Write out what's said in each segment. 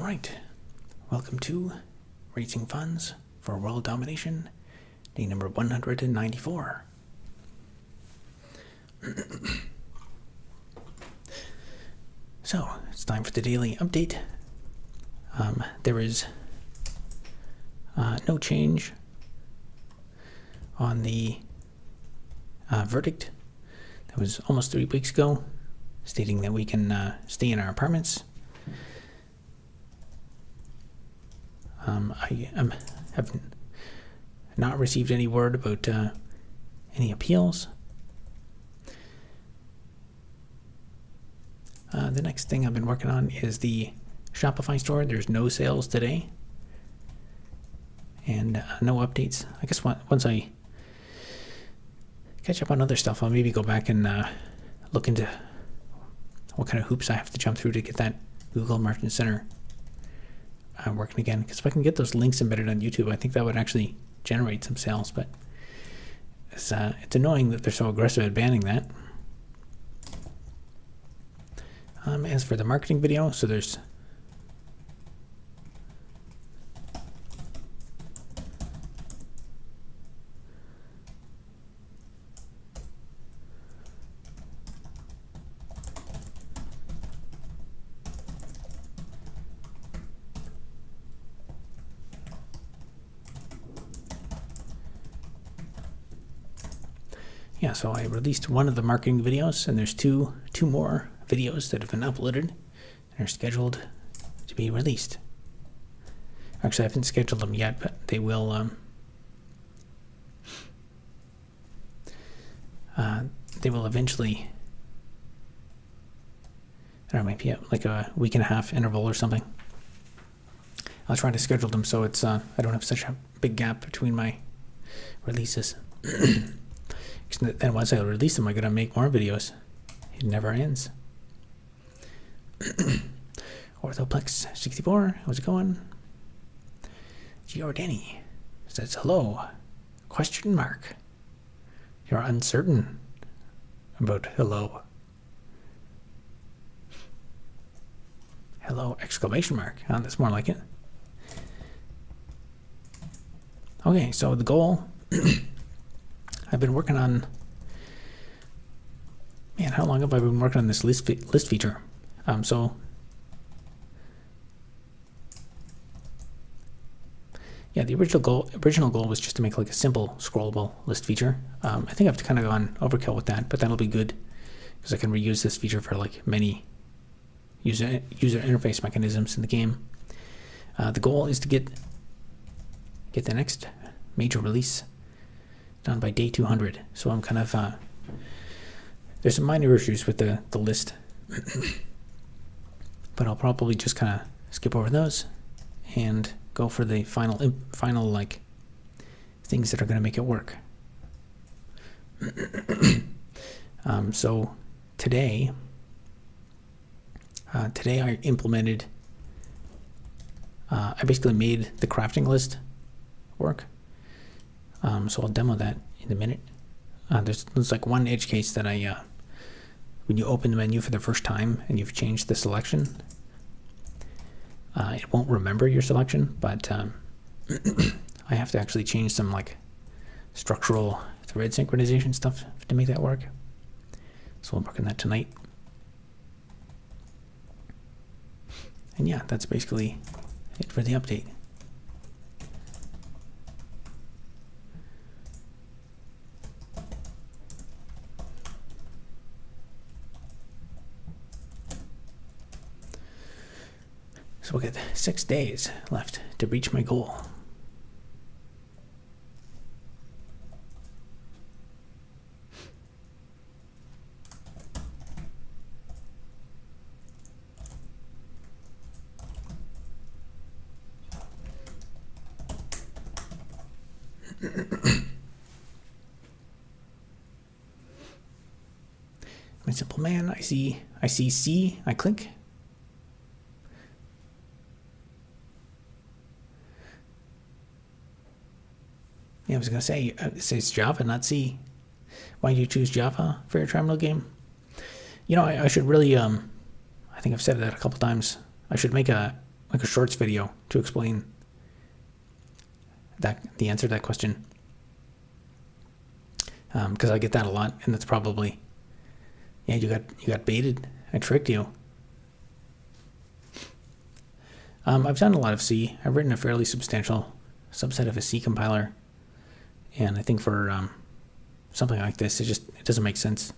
Alright, welcome to Raising Funds for World Domination, day number 194. So, it's time for the daily update. There is no change on the verdict that was almost 3 weeks ago, stating that we can stay in our apartments. I have not received any word about any appeals. The next thing I've been working on is the Shopify Store. There's no sales today and no updates. I guess once I catch up on other stuff, I'll maybe go back and look into what kind of hoops I have to jump through to get that Google Merchant Center working again. Because if I can get those links embedded on YouTube, I think that would actually generate some sales. But it's annoying that they're so aggressive at banning that. As for the marketing video, so there's so I released one of the marketing videos, and there's two more videos that have been uploaded and are scheduled to be released. Actually, I haven't scheduled them yet, but they will. They will eventually. I don't know, maybe like a week and a half interval or something. I'll try to schedule them so it's I don't have such a big gap between my releases. Then once I release them, I gotta make more videos. It never ends. Orthoplex 64, how's it going? Giordani says hello. Question mark. You're uncertain about hello. Hello exclamation mark. Oh, that's more like it. Okay, so the goal I've been working on. Man, how long have I been working on this list feature? Yeah, the original goal was just to make like a simple scrollable list feature. I think I've kind of gone overkill with that, but that'll be good because I can reuse this feature for like many user interface mechanisms in the game. The goal is to get the next major release done by day 200. So I'm kind of there's some minor issues with the list, but I'll probably just kind of skip over those and go for the final like things that are going to make it work. So today I implemented. I basically made the crafting list work. So I'll demo that in a minute. There's like one edge case that when you open the menu for the first time and you've changed the selection, it won't remember your selection, but I have to actually change some like structural thread synchronization stuff to make that work. So we'll work on that tonight. And yeah, that's basically it for the update. So we'll get 6 days left to reach my goal. My simple man, I see C, I click. Yeah, I was going to say, it says Java, not C. Why did you choose Java for your terminal game? You know, I should really, I think I've said that a couple times. I should make like a shorts video to explain the answer to that question. Because I get that a lot, and that's probably, yeah, you got baited. I tricked you. I've done a lot of C. I've written a fairly substantial subset of a C compiler, and I think for something like this, it doesn't make sense.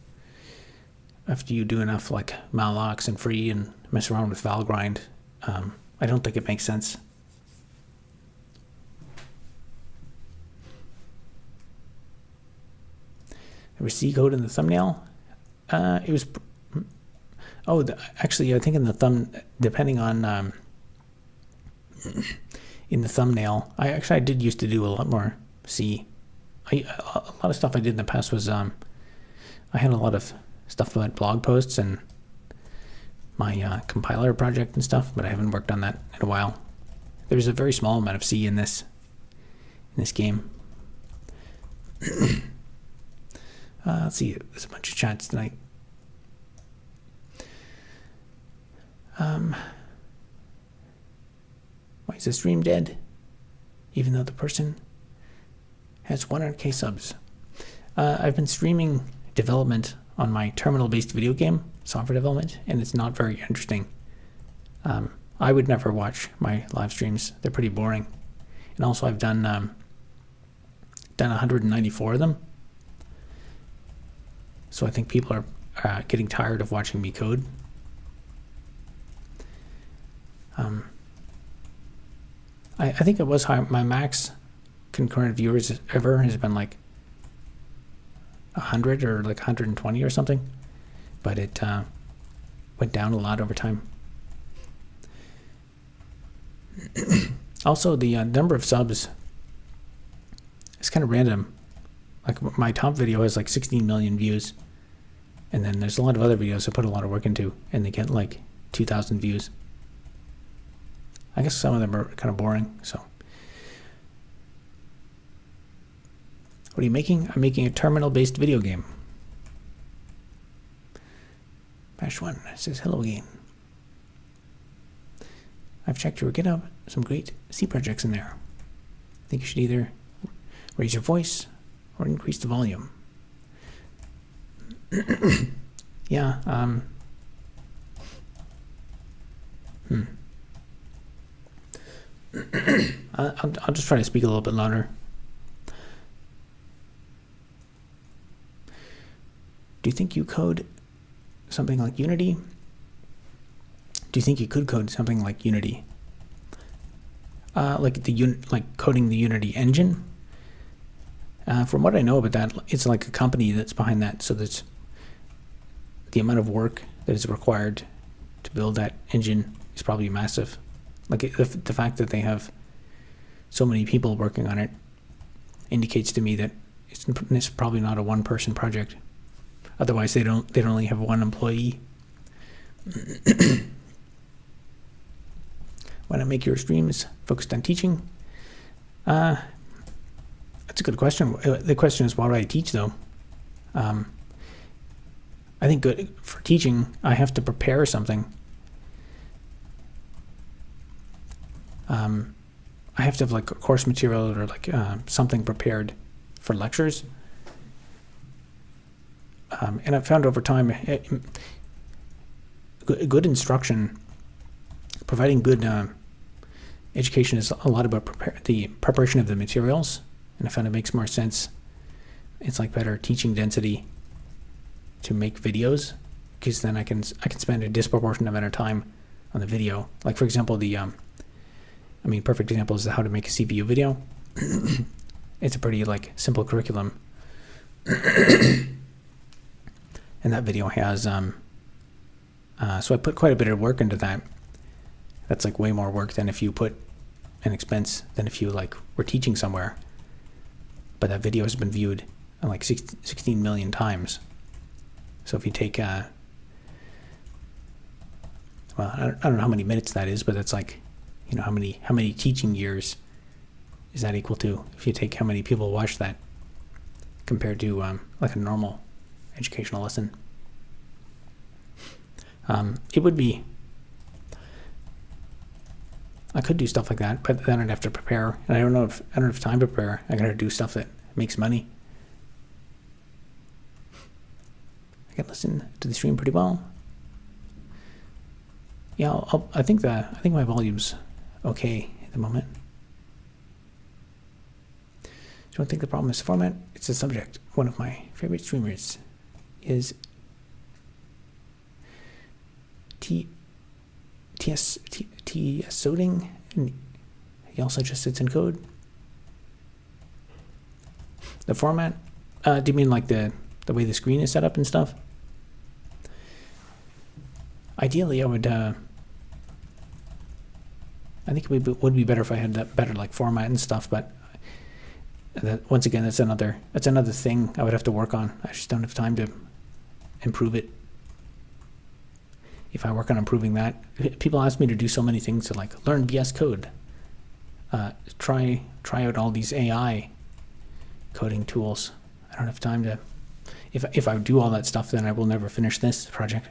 After you do enough like mallocs and free and mess around with valgrind, I don't think it makes sense. There was C code in the thumbnail. It was. Actually, I think in the depending on in the thumbnail, I did used to do a lot more C. A lot of stuff I did in the past was I had a lot of stuff about blog posts and my compiler project and stuff, but I haven't worked on that in a while. There's a very small amount of C in this game. Let's see, there's a bunch of chats tonight. Why is the stream dead? Even though the person has 100k subs. I've been streaming development on my terminal-based video game, software development, and it's not very interesting. I would never watch my live streams. They're pretty boring. And also I've done 194 of them. So I think people are getting tired of watching me code. I think it was high. My max concurrent viewers ever has been like 100 or like 120 or something, but it went down a lot over time. Also, the number of subs is kind of random. Like my top video has like 16 million views, and then there's a lot of other videos I put a lot of work into, and they get like 2,000 views. I guess some of them are kind of boring, so. What are you making? I'm making a terminal-based video game. Bash1 says hello again. I've checked your GitHub. Some great C projects in there. I think you should either raise your voice or increase the volume. Yeah. I'll just try to speak a little bit louder. Do you think you code something like Unity? Do you think you could code something like Unity? Like coding the Unity engine? From what I know about that, it's like a company that's behind that, so that's the amount of work that is required to build that engine is probably massive. Like the fact that they have so many people working on it indicates to me that it's probably not a one-person project. Otherwise, they'd only have one employee. Why not make your streams focused on teaching? That's a good question. The question is, why do I teach, though? I think good for teaching, I have to prepare something. I have to have like a course material or like something prepared for lectures. And I've found over time, good instruction, providing good education is a lot about the preparation of the materials. And I found it makes more sense. It's like better teaching density to make videos, because then I can spend a disproportionate amount of time on the video. Like for example, perfect example is how to make a CPU video. It's a pretty like simple curriculum. And that video has, so I put quite a bit of work into that. That's like way more work than if you put an expense than if you like were teaching somewhere. But that video has been viewed like 16 million times. So if you take, I don't know how many minutes that is, but that's like, how many teaching years is that equal to? If you take how many people watch that compared to like a normal educational lesson. It would be I could do stuff like that, but then I'd have to prepare, and I don't have time to prepare. I gotta do stuff that makes money. I can listen to the stream pretty well. Yeah, I think my volume's okay at the moment. Don't think the problem is the format, it's the subject. One of my favorite streamers is TS Soding, and he also just sits in code. The format, do you mean like the way the screen is set up and stuff? Ideally, I would, I think it would be better if I had that better like format and stuff, but once again, that's another thing I would have to work on. I just don't have time to improve it. If I work on improving that, people ask me to do so many things to like learn VS Code, try out all these AI coding tools. I don't have time to. If I do all that stuff, then I will never finish this project.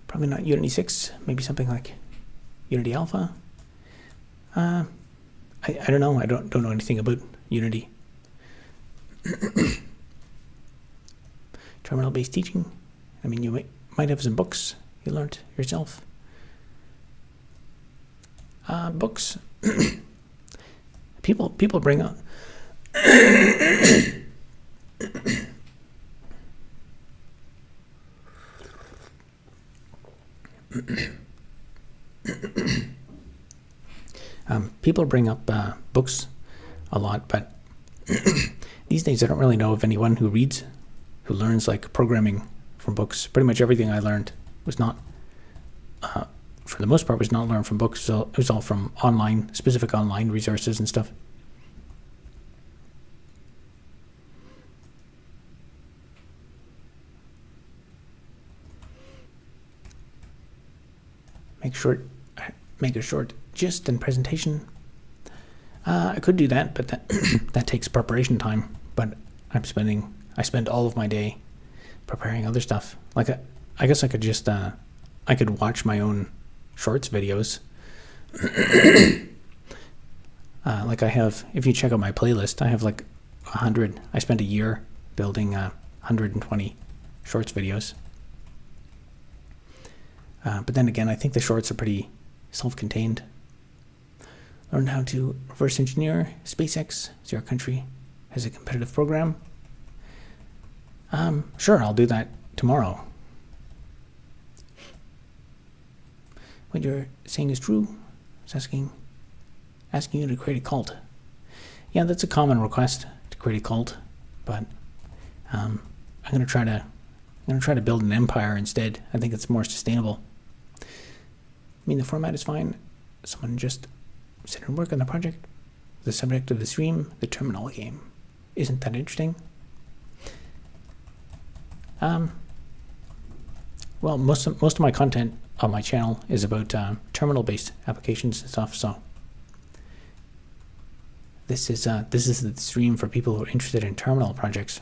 Probably not Unity 6, maybe something like Unity Alpha. I don't know. I don't know anything about Unity. Terminal-based teaching. I mean, you might have some books you learned yourself. Books. People bring up. People bring up books a lot, but these days I don't really know of anyone who learns like programming from books. Pretty much everything I learned was not, for the most part, was not learned from books. So it was all from specific online resources and stuff. Make a short gist and presentation. I could do that, but that takes preparation time. But I spend all of my day preparing other stuff. Like I guess I could just I could watch my own shorts videos. Like I have, if you check out my playlist, I have like 100. I spent a year building 120 shorts videos. But then again, I think the shorts are pretty self-contained. Learn how to reverse engineer SpaceX. Zero Country has a competitive program. Sure, I'll do that tomorrow. What you're saying is true. It's asking you to create a cult. Yeah, that's a common request, to create a cult, but I'm gonna try to build an empire instead. I think it's more sustainable. I mean, the format is fine. Someone just sit and work on the project. The subject of the stream, the terminal game. Isn't that interesting? Well, most of my content on my channel is about terminal-based applications and stuff. So this is the stream for people who are interested in terminal projects.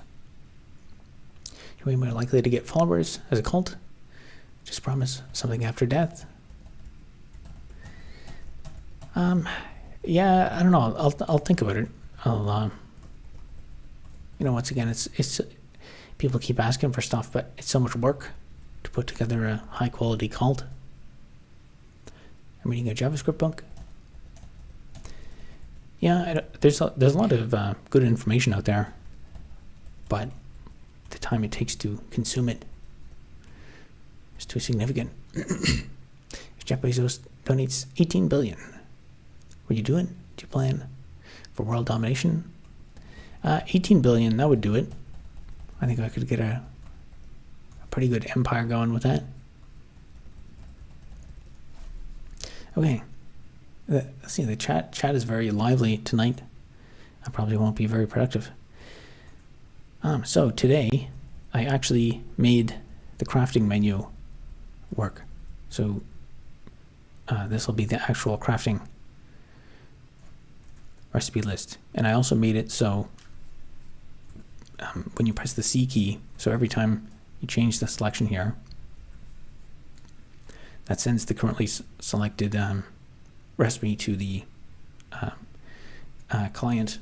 You're way more likely to get followers as a cult. Just promise something after death. Yeah, I don't know. I'll think about it. Once again, it's people keep asking for stuff, but it's so much work to put together a high quality cult. I'm reading a JavaScript book. Yeah, there's a lot of good information out there, but the time it takes to consume it is too significant. If Jeff Bezos donates $18 billion, would you do it? Do you plan for world domination? $18 billion, that would do it. I think I could get a pretty good empire going with that. Okay. Let's see, the chat is very lively tonight. I probably won't be very productive. So today, I actually made the crafting menu work. So this will be the actual crafting recipe list. And I also made it so when you press the C key, so every time you change the selection here, that sends the currently selected recipe to the client.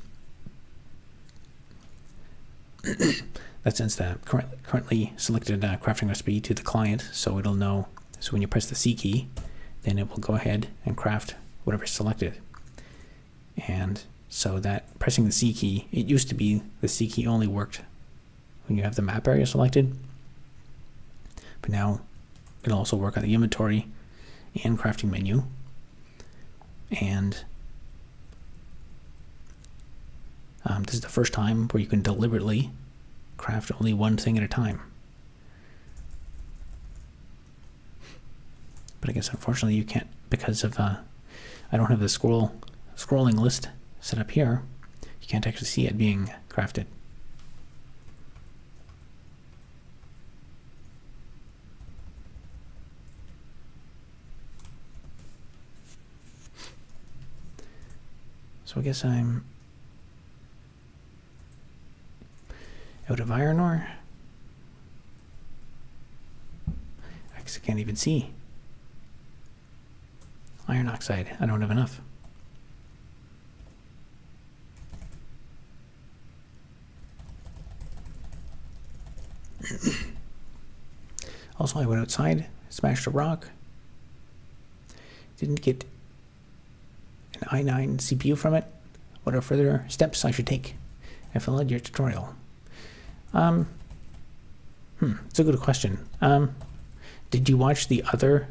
That sends the currently selected crafting recipe to the client, so it'll know. So when you press the C key, then it will go ahead and craft whatever's selected. And so that pressing the C key, it used to be the C key only worked when you have the map area selected, but now it'll also work on the inventory and crafting menu. And this is the first time where you can deliberately craft only one thing at a time. But I guess unfortunately you can't, because of I don't have the scrolling list set up here. You can't actually see it being crafted. So I guess I'm out of iron ore. I guess I can't even see. Iron oxide, I don't have enough. Also, I went outside, smashed a rock. Didn't get an i9 CPU from it. What are further steps I should take? I followed your tutorial. It's a good question. Did you watch the other?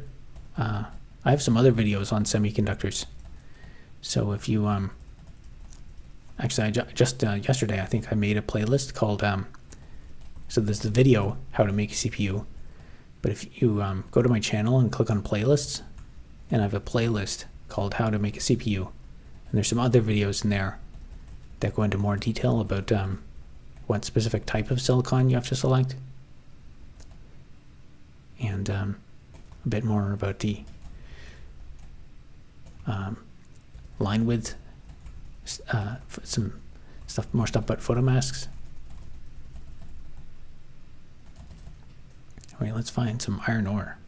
I have some other videos on semiconductors. So if you actually, just yesterday I think I made a playlist called so there's the video how to make a CPU. But if you go to my channel and click on playlists, and I have a playlist called how to make a CPU, and there's some other videos in there that go into more detail about what specific type of silicon you have to select, and a bit more about the line width, some stuff, more stuff about photomasks. All right, let's find some iron ore.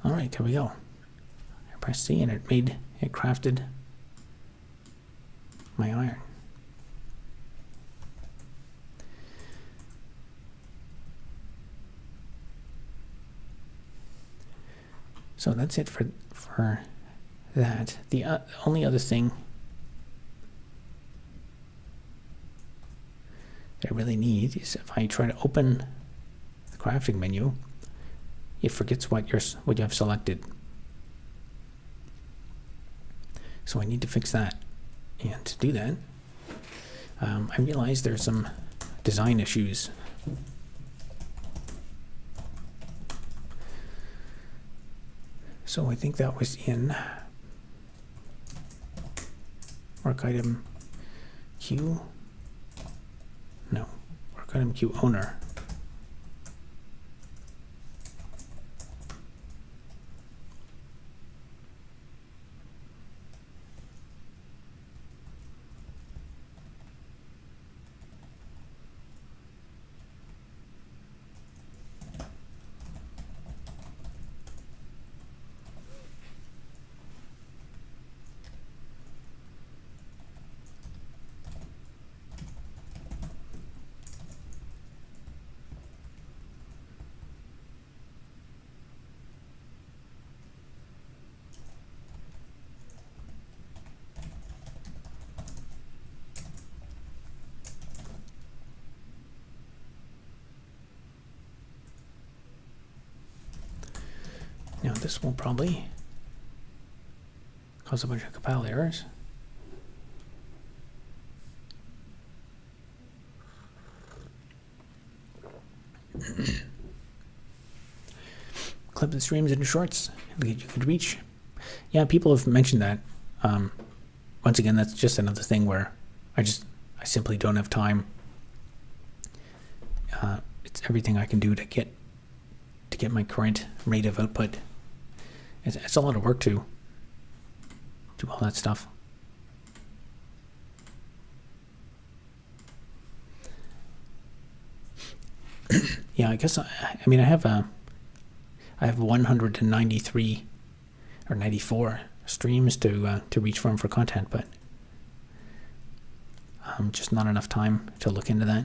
All right, there we go. I pressed C and it crafted my iron. So that's it for that. The only other thing that I really need is if I try to open the crafting menu, it forgets what you have selected. So I need to fix that. And to do that, I realized there's some design issues. So I think that was in work item Q. No, work item Q owner. Now this will probably cause a bunch of compile errors. Clip the streams into shorts, get you good reach. Yeah, people have mentioned that. Once again, that's just another thing where I simply don't have time. It's everything I can do to get my current rate of output. It's a lot of work to do all that stuff. Yeah, I guess I have 193 or 94 streams to reach from for content, but just not enough time to look into that.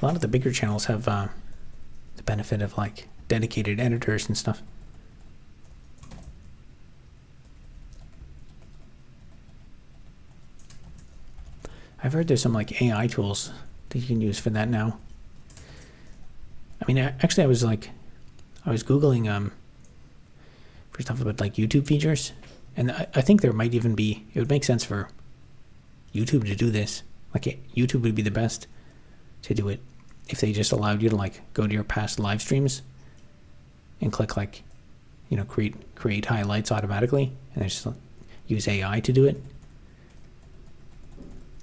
A lot of the bigger channels have the benefit of like dedicated editors and stuff. I've heard there's some like AI tools that you can use for that now. I mean, actually, I was Googling for stuff about like YouTube features, and I think there might even be, it would make sense for YouTube to do this. Like YouTube would be the best to do it if they just allowed you to like go to your past live streams and click like, create highlights automatically, and they just use AI to do it,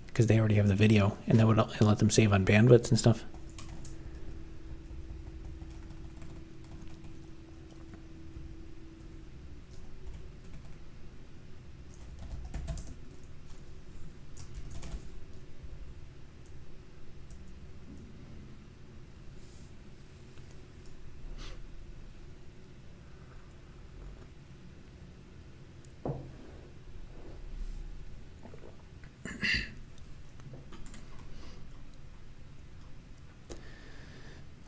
because they already have the video, and that would let them save on bandwidth and stuff.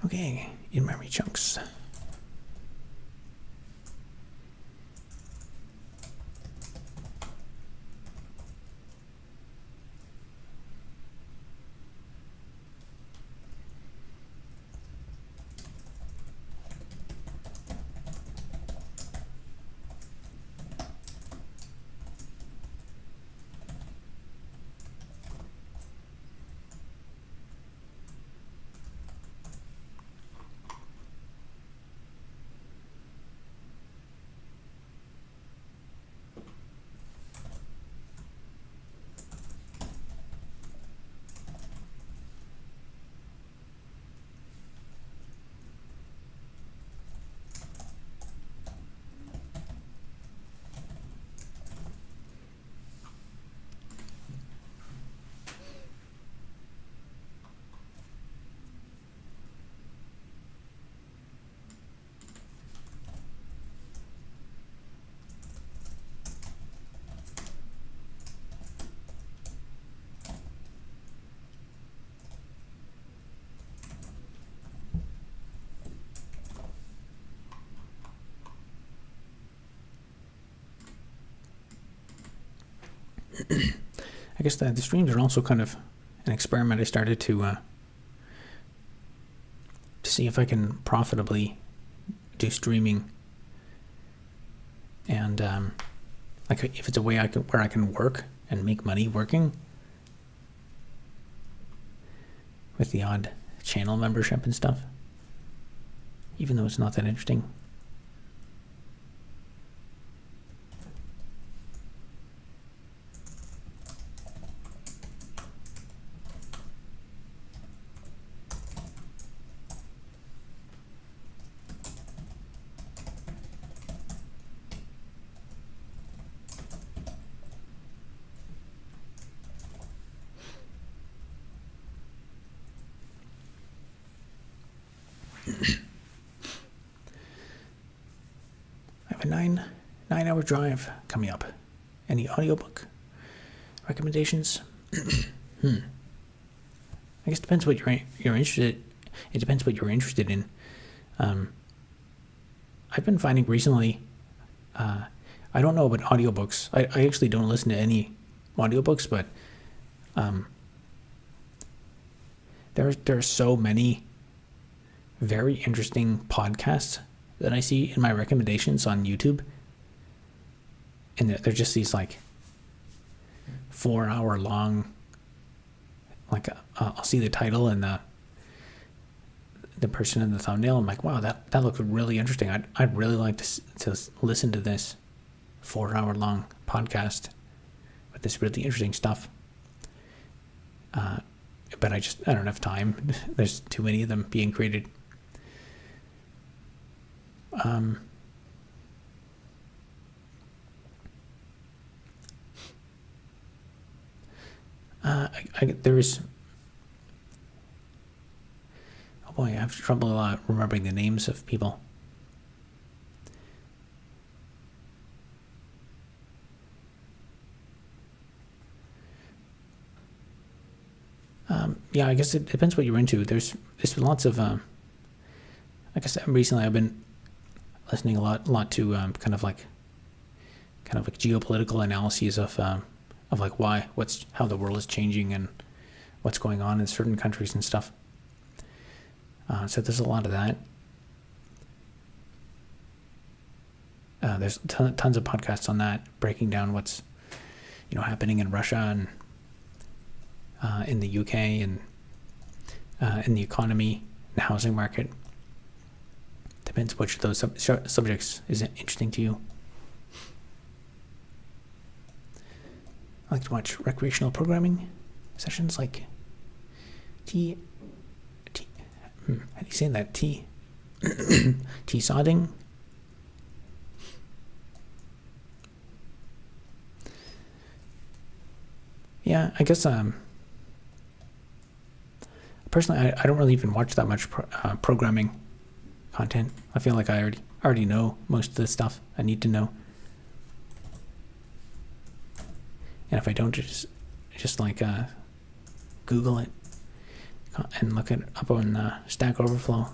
Okay, in-memory chunks. I guess the streams are also kind of an experiment I started to see if I can profitably do streaming, and like if it's a way where I can work and make money working with the odd channel membership and stuff, even though it's not that interesting. I have a 9-hour drive coming up. Any audiobook recommendations? I guess it depends what you're interested. It depends what you're interested in. I've been finding recently. I don't know about audiobooks. I actually don't listen to any audiobooks, but there are so many very interesting podcasts that I see in my recommendations on YouTube, and they're just these like 4-hour long, like I'll see the title and the person in the thumbnail. I'm like, wow, that looks really interesting. I'd really like to listen to this 4-hour long podcast with this really interesting stuff. But I don't have time. There's too many of them being created. There's, oh boy, I have trouble remembering the names of people. Yeah, I guess it depends what you're into. There's lots of, like I said, recently I've been listening a lot to kind of like geopolitical analyses of like how the world is changing and what's going on in certain countries and stuff. So there's a lot of that. There's tons of podcasts on that, breaking down what's happening in Russia and in the UK and in the economy, the housing market. Depends which of those subjects is interesting to you. I like to watch recreational programming sessions like how do you say that? Tea sodding. Yeah, I guess personally I don't really even watch that much programming content. I feel like I already know most of the stuff I need to know. And if I don't, just like Google it and look it up on Stack Overflow.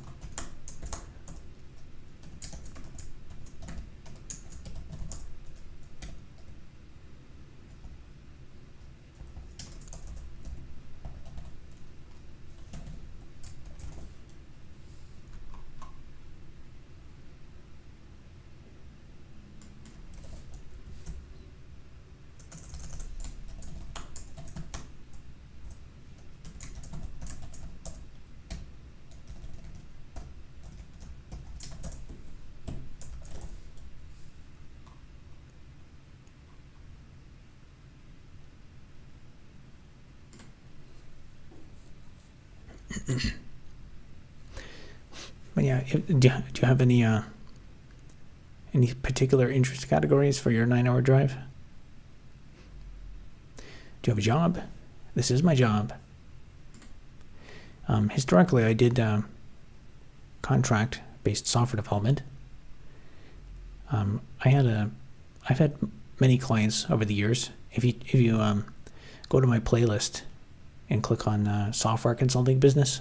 But yeah, do you have any particular interest categories for your 9-hour drive? Do you have a job? This is my job. Historically, I did contract-based software development. I've had many clients over the years. If you go to my playlist and click on software consulting business,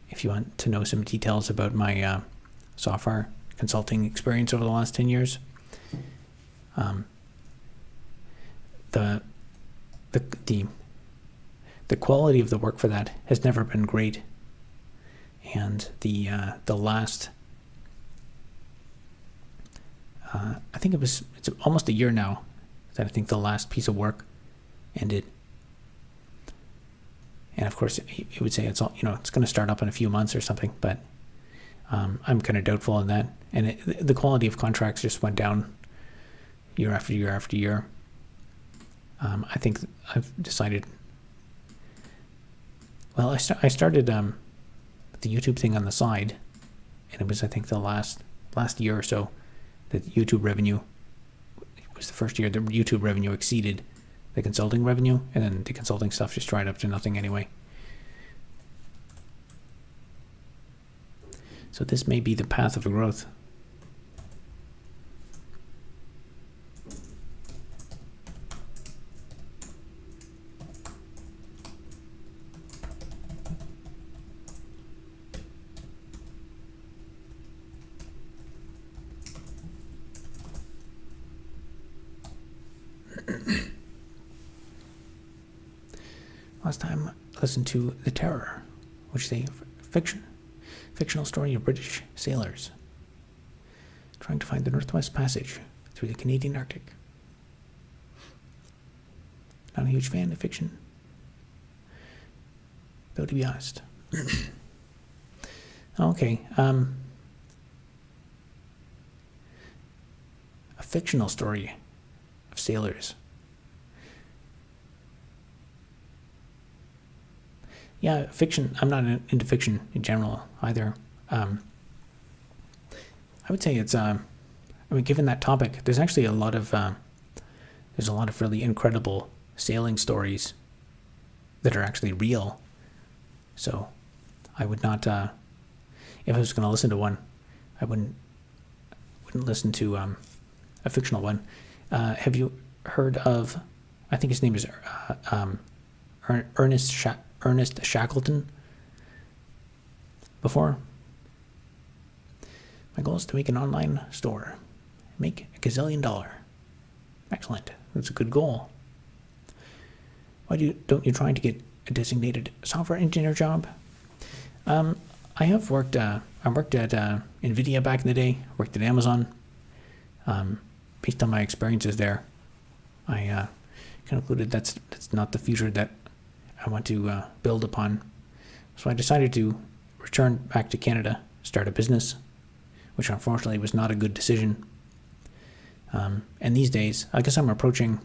if you want to know some details about my software consulting experience over the last 10 years, the quality of the work for that has never been great, and the last I think it's almost a year now that I think the last piece of work ended. And of course, you would say it's all, it's going to start up in a few months or something, but I'm kind of doubtful on that. And the quality of contracts just went down year after year after year. I think I've decided. Well, I started the YouTube thing on the side, and it was, I think, the last year or so that YouTube revenue was the first year the YouTube revenue exceeded the consulting revenue, and then the consulting stuff just dried up to nothing anyway. So this may be the path of growth. Last time I listened to The Terror, which is a fictional story of British sailors trying to find the Northwest Passage through the Canadian Arctic. Not a huge fan of fiction, though, to be honest. Okay. A fictional story of sailors. Yeah, fiction. I'm not into fiction in general either. I would say it's. Given that topic, there's actually a lot of really incredible sailing stories that are actually real. So, I would not. If I was going to listen to one, I wouldn't listen to a fictional one. Have you heard of? I think his name is Ernest Shackleton. Before. My goal is to make an online store. Make $1 gazillion. Excellent. That's a good goal. Why don't you try to get a designated software engineer job? I have worked. I worked at NVIDIA back in the day. Worked at Amazon. Based on my experiences there, I concluded that's not the future that I want to build upon. So I decided to return back to Canada, start a business, which unfortunately was not a good decision. And these days, I guess I'm approaching.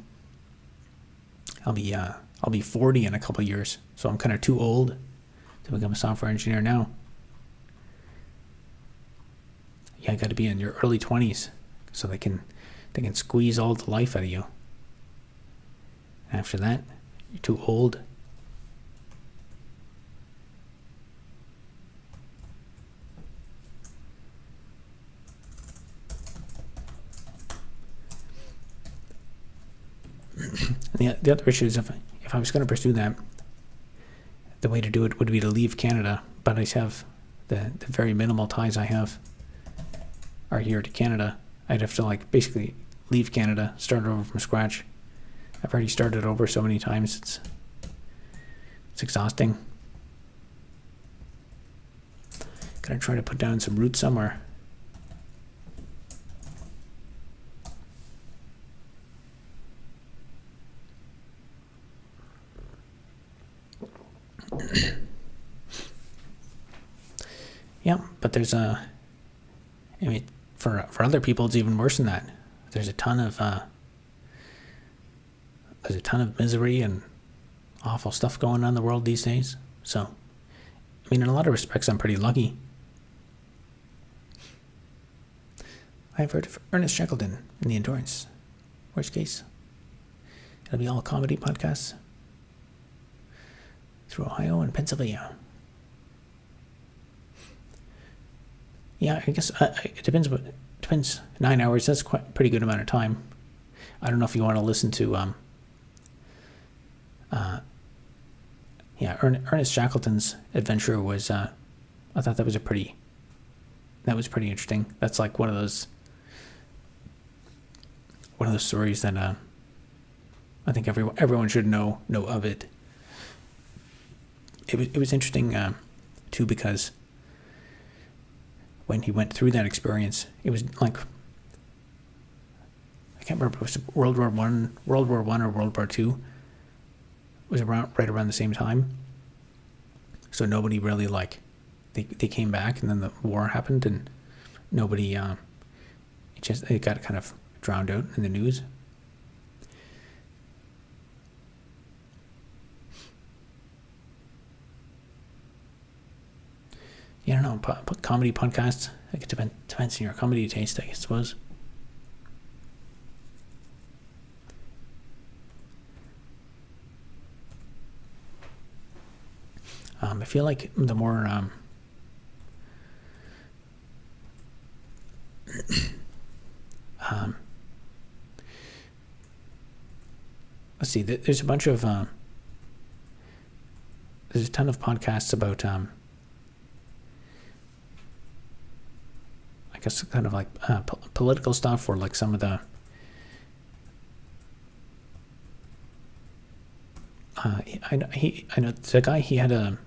I'll be 40 in a couple of years, so I'm kind of too old to become a software engineer now. Yeah, I got to be in your early 20s, so they can squeeze all the life out of you. After that, you're too old. The other issue is if I was going to pursue that, the way to do it would be to leave Canada. But I have the very minimal ties I have are here to Canada. I'd have to basically leave Canada, start over from scratch. I've already started over so many times. It's exhausting. Gotta try to put down some roots somewhere. Yeah, but there's for other people it's even worse than that. There's a ton of misery and awful stuff going on in the world these days. So, in a lot of respects, I'm pretty lucky. I've heard of Ernest Shackleton in the Endurance. Worst case, it'll be all comedy podcasts through Ohio and Pennsylvania. Yeah, I guess it depends. But it depends. 9 hours. That's quite a pretty good amount of time. I don't know if you want to listen to. Ernest Shackleton's adventure was. I thought that was pretty interesting. That's like one of those stories that I think everyone should know of it. It was interesting too, because when he went through that experience, it was like, I can't remember if it was World War One or World War II. It was right around the same time. So nobody really they came back, and then the war happened, and nobody it got kind of drowned out in the news. Yeah, I don't know. Comedy podcasts. It depends on your comedy taste, I suppose. I feel like the more let's see. There's a bunch of there's a ton of podcasts about I guess kind of political stuff, or some of the I know the guy, he had a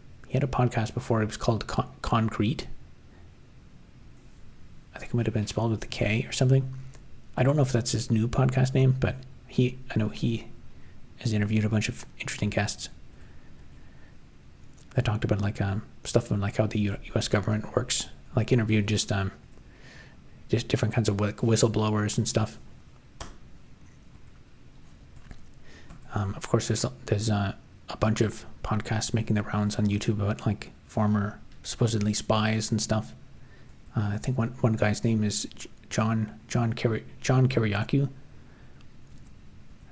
podcast before. It was called Concrete. I think it might have been spelled with a K or something. I don't know if that's his new podcast name, but I know he has interviewed a bunch of interesting guests that talked about like stuff on like how the U.S. government works. Like interviewed just different kinds of whistleblowers and stuff. Of course, there's a bunch of podcasts making the rounds on YouTube about like former supposedly spies and stuff. I think one guy's name is John Kiriakou.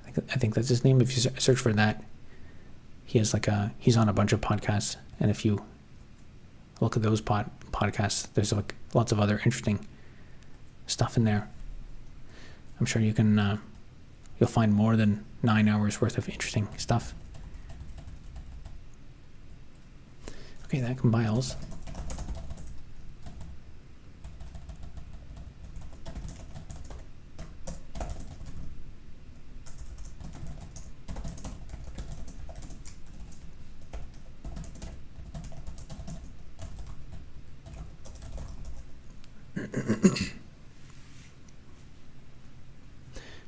I think that's his name. If you search for that, he has he's on a bunch of podcasts, and if you look at those podcasts, there's like lots of other interesting stuff in there. I'm sure you can you'll find more than 9 hours worth of interesting stuff. Okay, that compiles.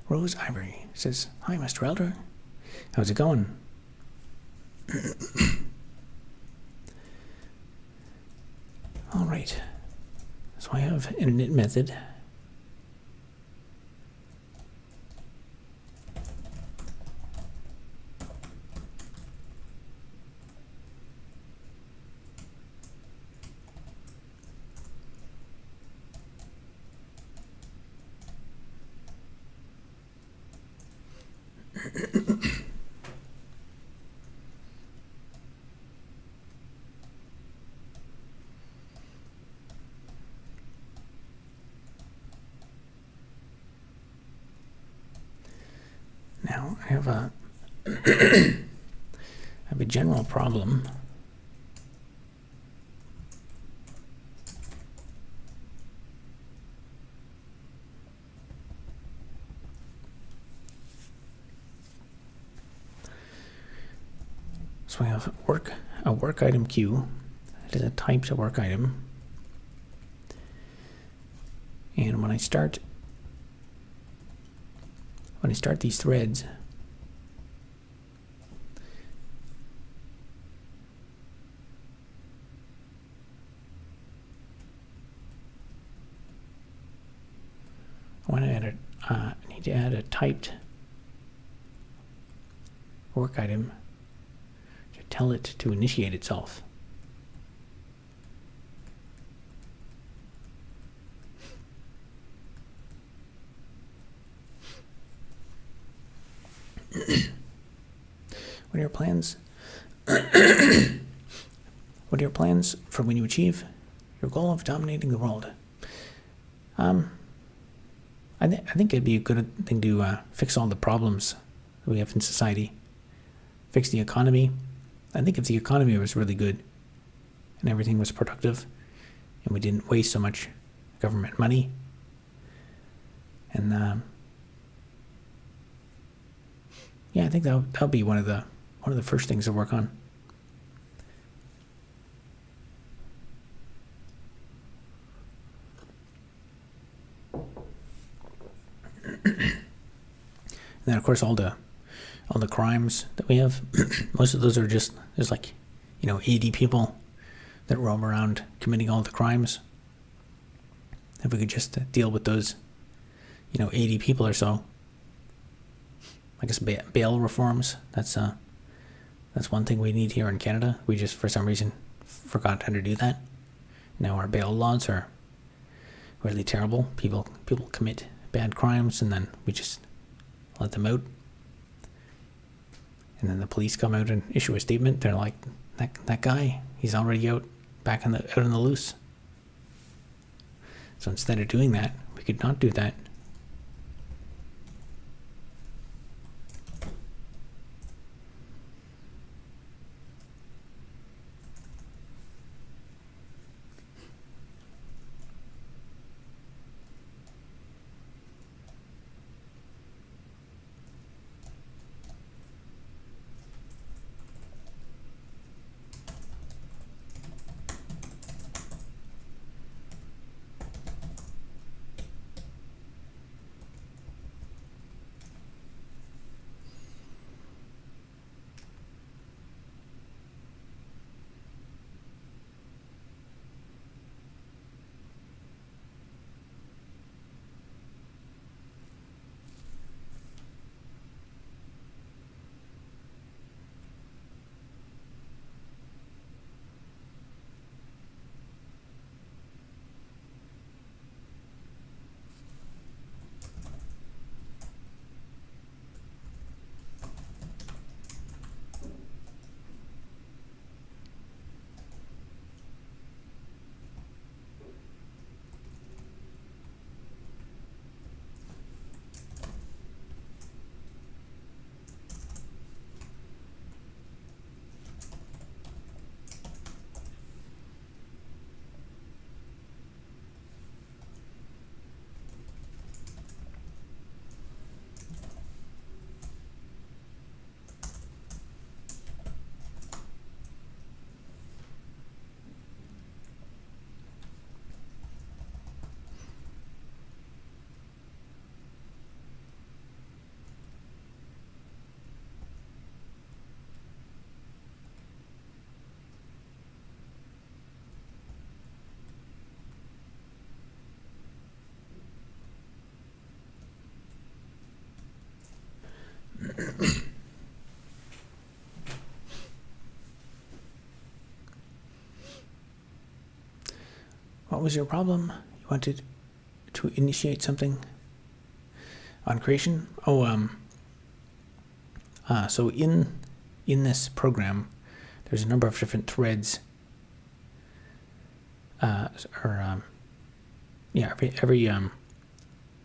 Rose Ivory says, "Hi, Mr. Elder. How's it going?" All right. So I have an init method. Now I have a general problem. So I have a work item queue. It is a typed work item. And when I start these threads, I need to add a typed work item to tell it to initiate itself. What are your plans? What are your plans for when you achieve your goal of dominating the world? I think it'd be a good thing to fix all the problems that we have in society. Fix the economy. I think if the economy was really good and everything was productive and we didn't waste so much government money, and yeah, I think that'll be one of the first things to work on. And then of course all the crimes that we have, most of those are just there's like 80 people that roam around committing all the crimes. If we could just deal with those 80 people or so. I guess bail reforms, that's one thing we need here in Canada. We just for some reason forgot how to do that. Now our bail laws are really terrible. People commit bad crimes and then we just let them out. And then the police come out and issue a statement. They're like, that guy, he's already out in the loose. So instead of doing that, we could not do that. What was your problem? You wanted to initiate something on creation? So in this program, there's a number of different threads.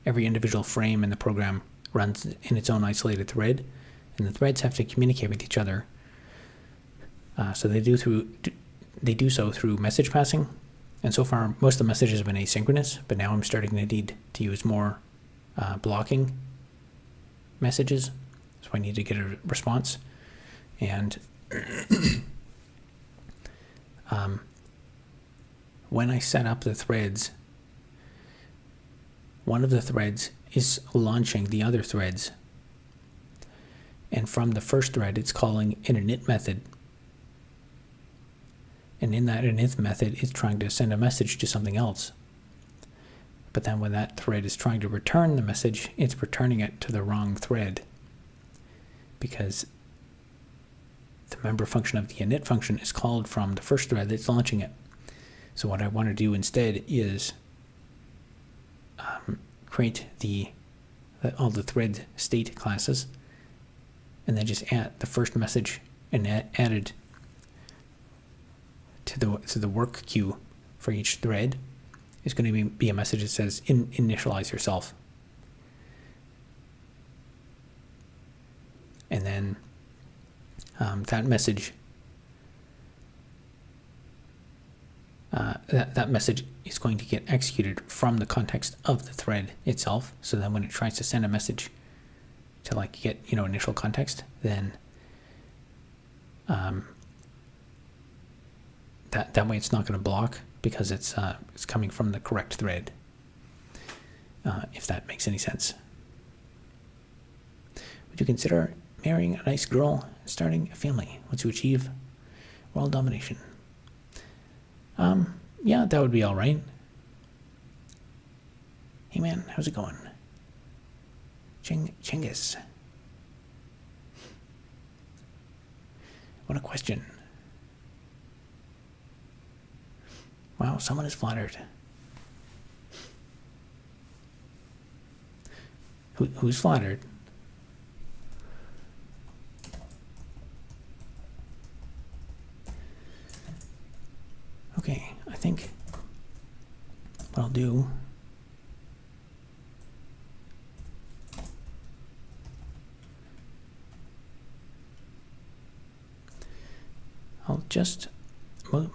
Every individual frame in the program runs in its own isolated thread, and the threads have to communicate with each other. So they do so through message passing, and so far most of the messages have been asynchronous. But now I'm starting to need to use more blocking messages, so I need to get a response. And when I set up the threads, one of the threads is launching the other threads. And from the first thread, it's calling an init method. And in that init method, it's trying to send a message to something else. But then when that thread is trying to return the message, it's returning it to the wrong thread, because the member function of the init function is called from the first thread that's launching it. So what I want to do instead is create all the thread state classes, and then just add the first message and add it to the work queue for each thread. Is going to be a message that says initialize yourself, and then that message that message is going to get executed from the context of the thread itself. So then when it tries to send a message to like get initial context, then that way it's not going to block, because it's coming from the correct thread. If that makes any sense. Would you consider marrying a nice girl and starting a family once you achieve world domination? Yeah, that would be all right. Hey man, how's it going? Chinggis. What a question. Wow, someone is flattered. Who's flattered? Okay, I think what I'll do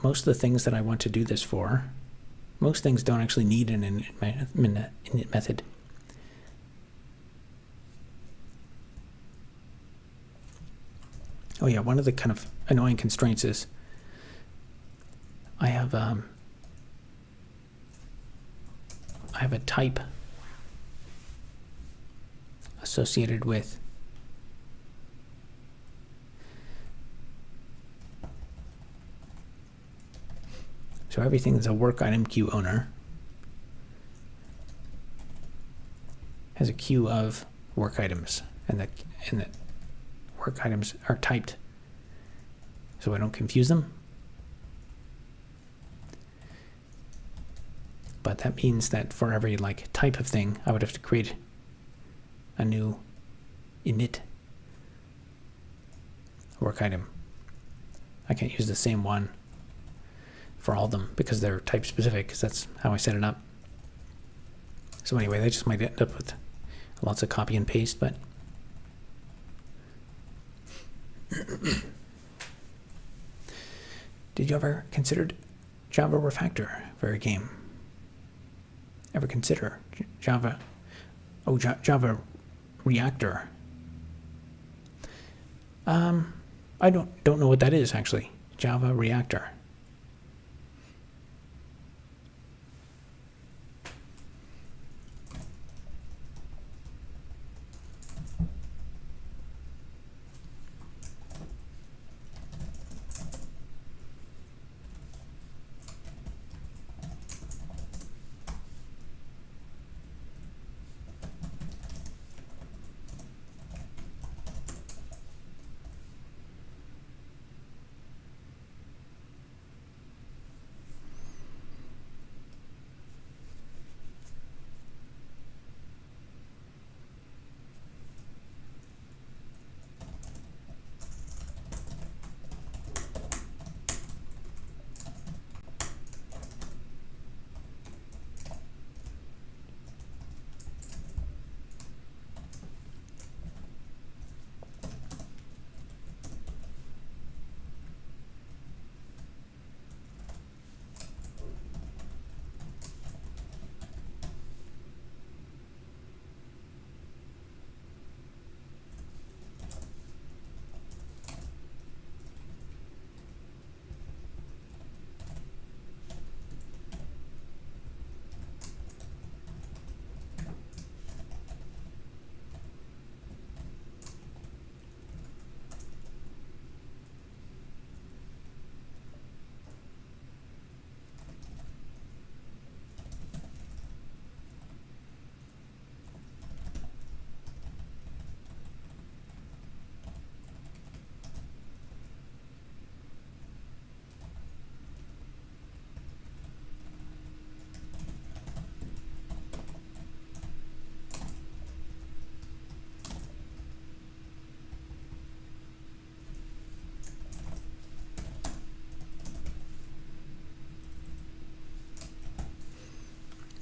most of the things that I want to do this for, most things don't actually need an init method. Oh yeah, one of the kind of annoying constraints is I have a type associated with so everything is a work item queue owner has a queue of work items, and the work items are typed so I don't confuse them. But that means that for every type of thing, I would have to create a new init work item. I can't use the same one for all of them because they're type specific, because that's how I set it up. So anyway, they just might end up with lots of copy and paste, but did you ever consider Java refactor for a game? Ever consider Java Java reactor? I don't know what that is actually. Java reactor.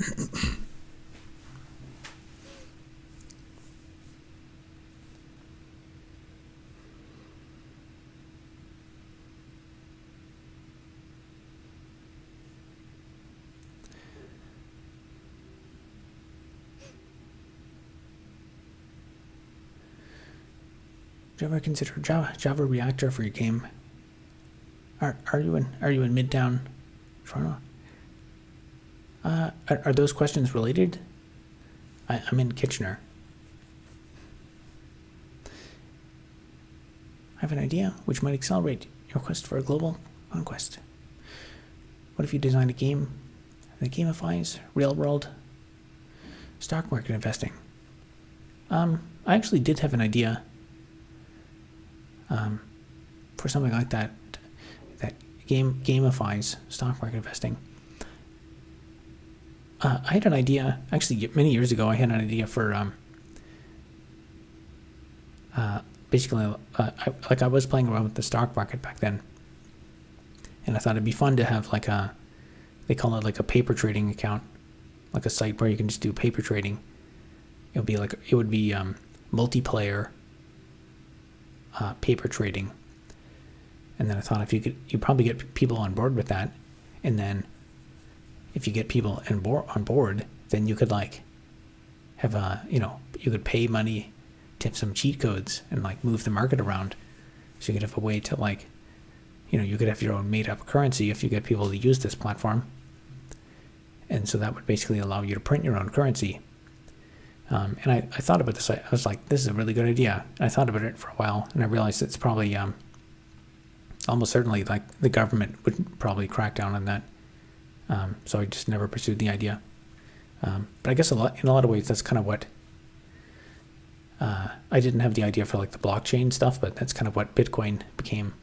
Do you ever consider Java Reactor for your game? Are you in Midtown, Toronto? Are those questions related? I'm in Kitchener. I have an idea which might accelerate your quest for a global conquest. What if you designed a game that gamifies real-world stock market investing? I actually did have an idea for something like that gamifies stock market investing. I had an idea, actually many years ago, I had an idea for basically, I was playing around with the stock market back then, and I thought it'd be fun to have like they call it like a paper trading account, like a site where you can just do paper trading. It would be multiplayer paper trading. And then I thought if you probably get people on board with that, and then if you get people on board, then you could like have you could pay money to have some cheat codes and like move the market around, so you could have a way to like, you could have your own made up currency if you get people to use this platform, and so that would basically allow you to print your own currency. And I thought about this. I was like, this is a really good idea. And I thought about it for a while, and I realized it's probably almost certainly like the government would probably crack down on that. So I just never pursued the idea. But I guess in a lot of ways, that's kind of what I didn't have the idea for like the blockchain stuff, but that's kind of what Bitcoin became.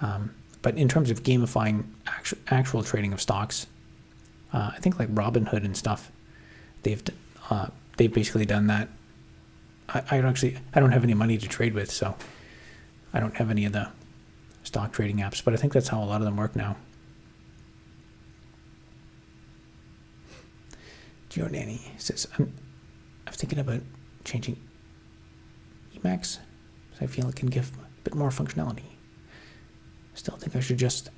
But in terms of gamifying actual trading of stocks, I think like Robinhood and stuff, they've basically done that. I don't have any money to trade with, so I don't have any of the stock trading apps, but I think that's how a lot of them work now. Giordani says, I'm thinking about changing Emacs, so I feel it can give a bit more functionality. Still think I should just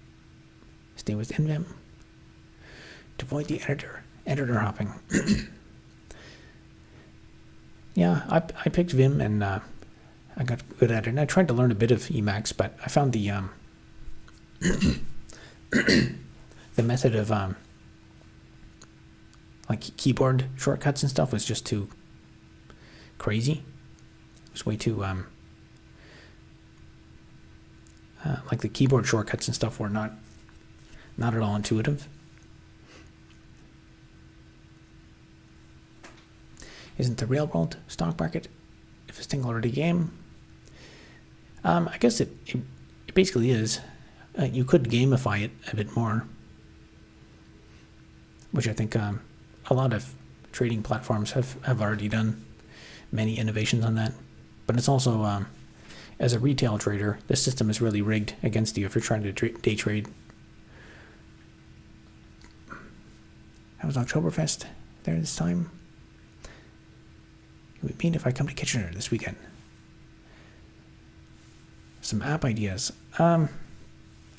stay with NVim to avoid the editor hopping. Yeah, I picked Vim, and I got good at it. And I tried to learn a bit of Emacs, but I found the the method of like keyboard shortcuts and stuff was just too crazy. It was way too like the keyboard shortcuts and stuff were not at all intuitive. Isn't the real world stock market a singularity game? I guess it basically is. You could gamify it a bit more, which I think a lot of trading platforms have already done many innovations on that. But it's also, as a retail trader, the system is really rigged against you if you're trying to day trade. How was Oktoberfest there this time? Can we meet if I come to Kitchener this weekend? Some app ideas. I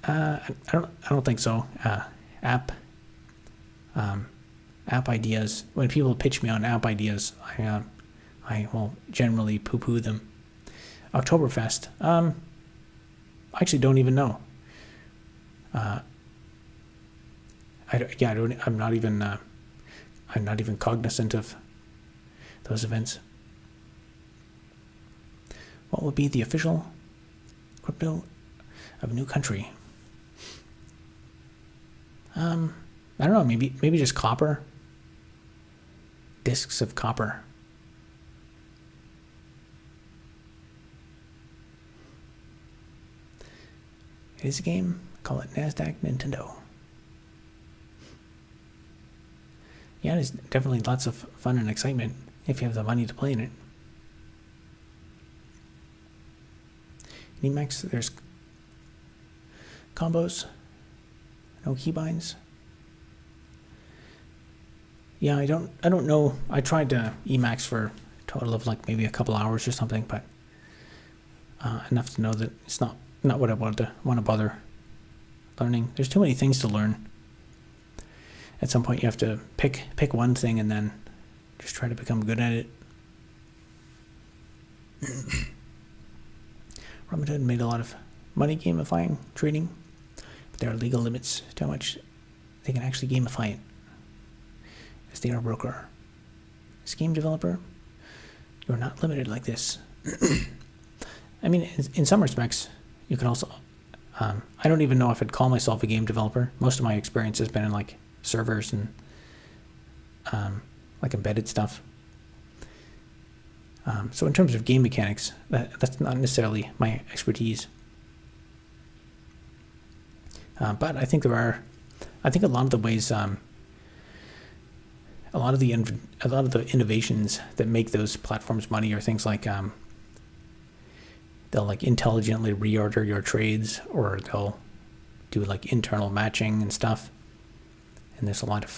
don't think so. App ideas. When people pitch me on app ideas, I will generally poo-poo them. Oktoberfest. I actually don't even know. I'm not even cognizant of those events. What will be the official crypto of a new country? I don't know. Maybe just copper. Discs of copper. It is a game. Call it NASDAQ Nintendo. Yeah, there's definitely lots of fun and excitement if you have the money to play in it. In Emacs, there's combos, no keybinds. Yeah, I don't know. I tried Emacs for a total of like maybe a couple hours or something, but enough to know that it's not what I want to bother learning. There's too many things to learn. At some point, you have to pick one thing and then just try to become good at it. Robinhood made a lot of money gamifying trading, but there are legal limits to how much they can actually gamify it, as they are a broker. As a game developer, you're not limited like this. I mean, in some respects, you can also... I don't even know if I'd call myself a game developer. Most of my experience has been in like servers and like embedded stuff. So in terms of game mechanics, that's not necessarily my expertise. But I think a lot of the ways, a lot of the innovations that make those platforms money are things like they'll like intelligently reorder your trades, or they'll do like internal matching and stuff. And there's a lot of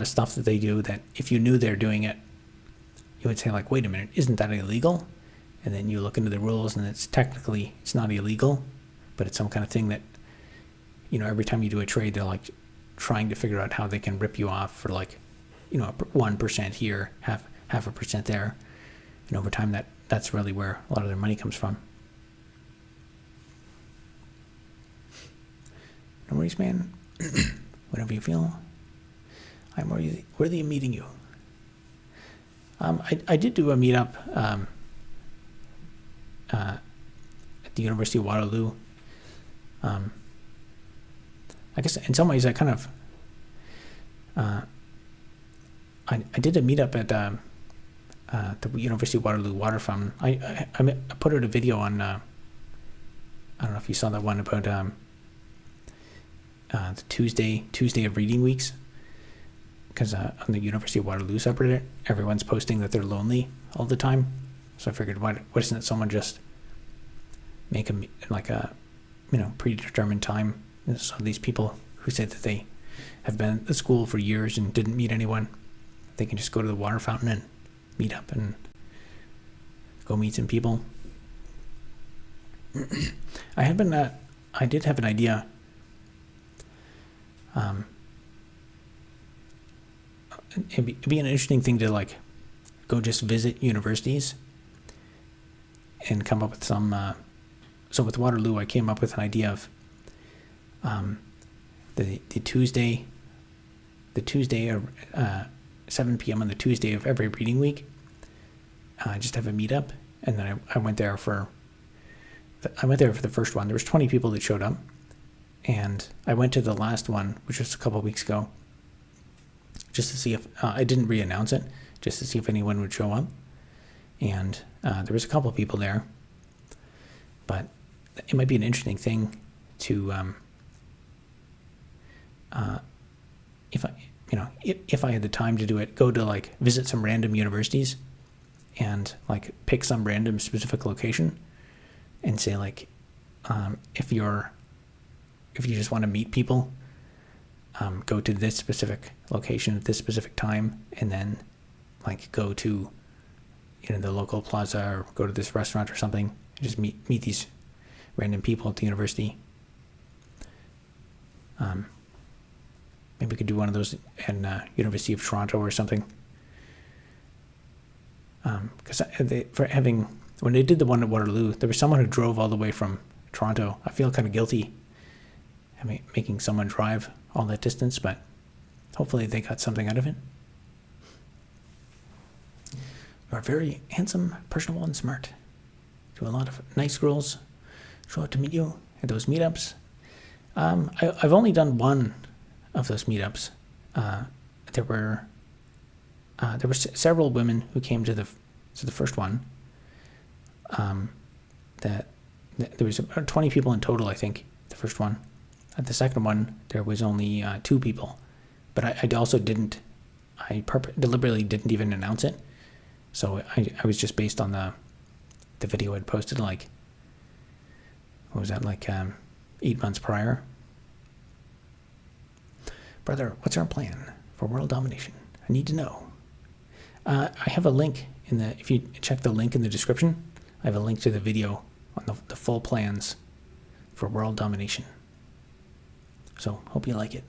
stuff that they do that if you knew they're doing it, you would say like, wait a minute, isn't that illegal? And then you look into the rules and it's not illegal, but it's some kind of thing that, every time you do a trade, they're like trying to figure out how they can rip you off for like, 1% here, half a percent there. And over time that's really where a lot of their money comes from. No worries, man. Whenever you feel I'm worthy of meeting you. I did do a meetup at the University of Waterloo. I guess in some ways I kind of I did a meetup at the University of Waterloo water fountain. I put out a video on I don't know if you saw that one about the Tuesday of reading weeks, because on the University of Waterloo subreddit, everyone's posting that they're lonely all the time. So I figured, why doesn't someone just make a predetermined time? So these people who say that they have been at school for years and didn't meet anyone, they can just go to the water fountain and meet up and go meet some people. I did have an idea. It'd be an interesting thing to like go just visit universities and come up with some. So with Waterloo, I came up with an idea of the Tuesday of 7 p.m. on the Tuesday of every reading week. Just have a meetup, and then I went there for the first one. There was 20 people that showed up, and I went to the last one, which was a couple of weeks ago, just to see if I didn't re-announce it, just to see if anyone would show up. And there was a couple of people there, but it might be an interesting thing to if I had the time to do it, go to like visit some random universities and like pick some random specific location and say like, if you just want to meet people, go to this specific location at this specific time, and then like go to the local plaza or go to this restaurant or something and just meet these random people at the university. Maybe we could do one of those in University of Toronto or something. Because when they did the one at Waterloo, there was someone who drove all the way from Toronto. I feel kind of guilty making someone drive all that distance, but hopefully they got something out of it. You are very handsome, personable, and smart. Do a lot of nice girls show up to meet you at those meetups. I've only done one of those meetups. There were several women who came to the first one. There was 20 people in total, I think, the first one. At the second one, there was only 2 people, but I deliberately didn't even announce it. So I was just based on the video I'd posted, like, what was that, like 8 months prior. Brother, what's our plan for world domination? I need to know. I have a link if you check the link in the description, I have a link to the video on the full plans for world domination. So, hope you like it.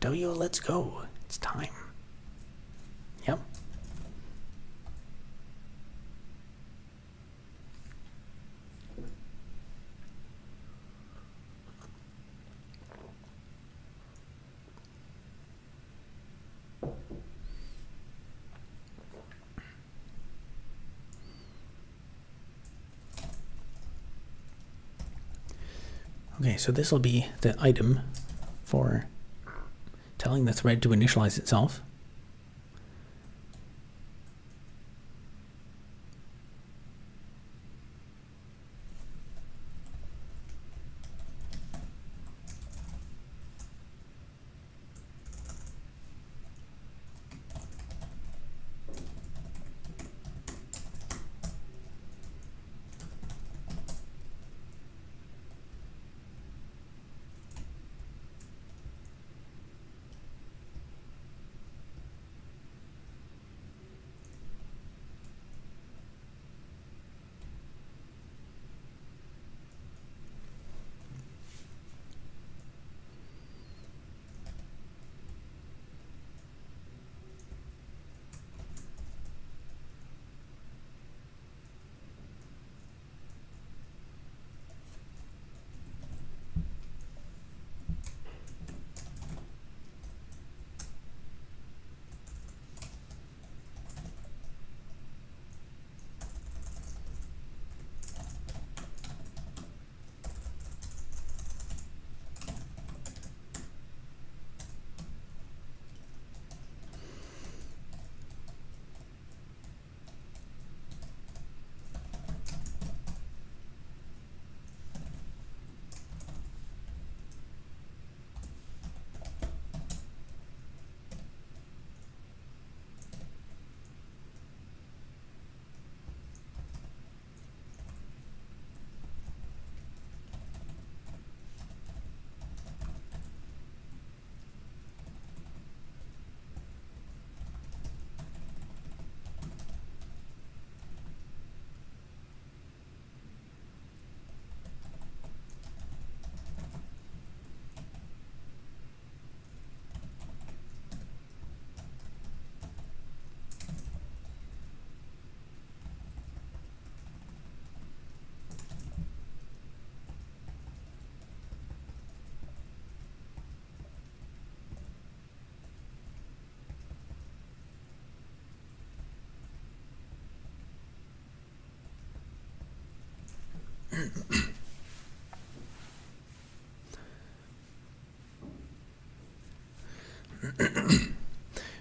W, let's go. It's time. Yep. Okay, so this will be the item for telling the thread to initialize itself.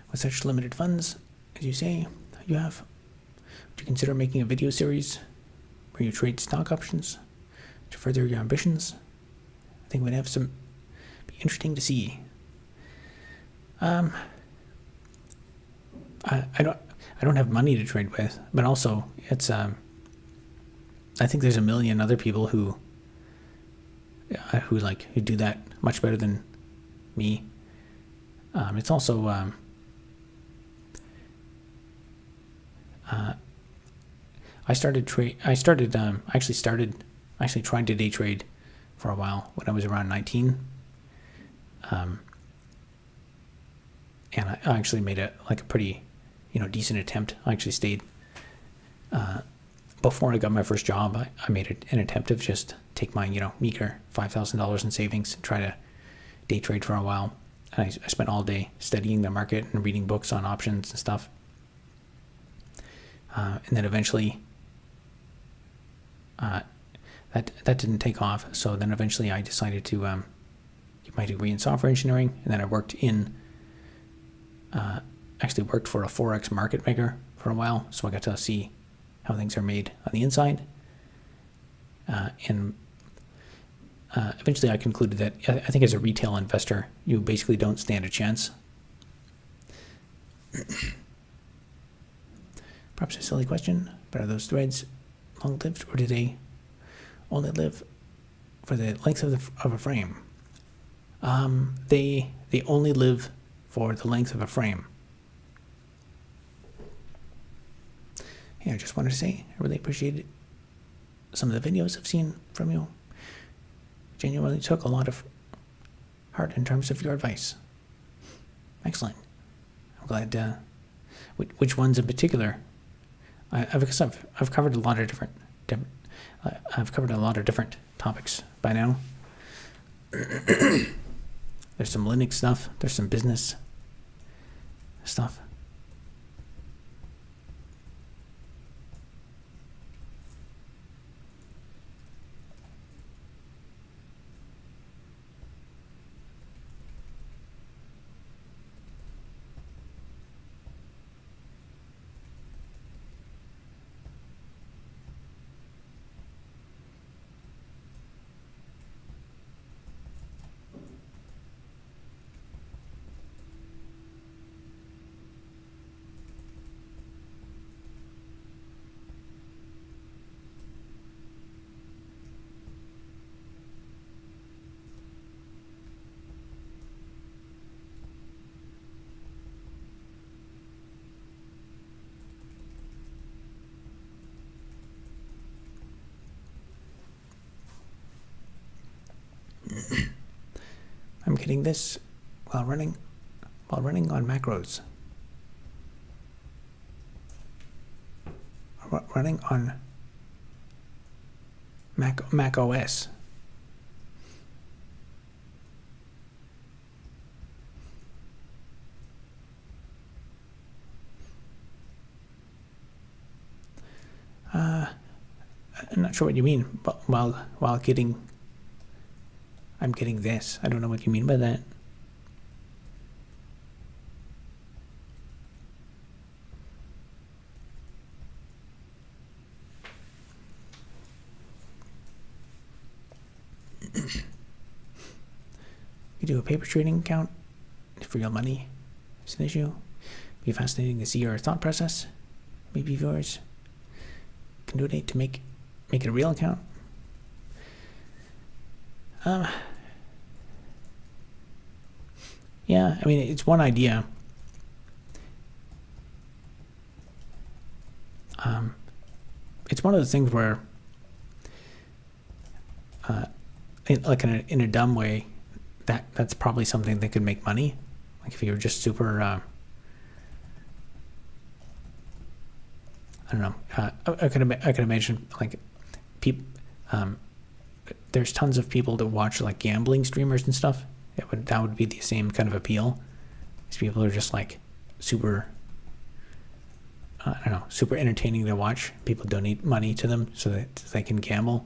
With such limited funds, as you say, you have to consider making a video series where you trade stock options to further your ambitions. I think we'd have be interesting to see. I don't have money to trade with, but also it's I think there's a million other people who do that much better than me. It's also I actually tried to day trade for a while when I was around 19. And I actually made a pretty, decent attempt. I actually stayed before I got my first job. I made an attempt of just take my, meager $5,000 in savings and try to day trade for a while. And I spent all day studying the market and reading books on options and stuff. And then eventually, that didn't take off. So then eventually I decided to my degree in software engineering, and then I worked actually worked for a Forex market maker for a while, so I got to see how things are made on the inside. And eventually I concluded that I think as a retail investor, you basically don't stand a chance. Perhaps a silly question, but are those threads long-lived, or do they only live for the length of a frame? They only live for the length of a frame. Hey, I just wanted to say I really appreciated some of the videos I've seen from you. Genuinely took a lot of heart in terms of your advice. Excellent. I'm glad. Which ones in particular? I've covered a lot of different. I've covered a lot of different topics by now. There's some Linux stuff. There's some business stuff. I'm getting this while running on macros. Running on Mac OS. I'm not sure what you mean, but while I'm getting this. I don't know what you mean by that. You do a paper trading account for your money. It's an issue. It'd be fascinating to see your thought process. Maybe viewers can donate to make it a real account. Yeah, I mean, it's one idea. It's one of those things where, in a dumb way, that's probably something that could make money. Like if you're just super, I don't know. I could imagine like people. There's tons of people that watch like gambling streamers and stuff. That would be the same kind of appeal. These people are just like super, I don't know, super entertaining to watch. People donate money to them so that they can gamble.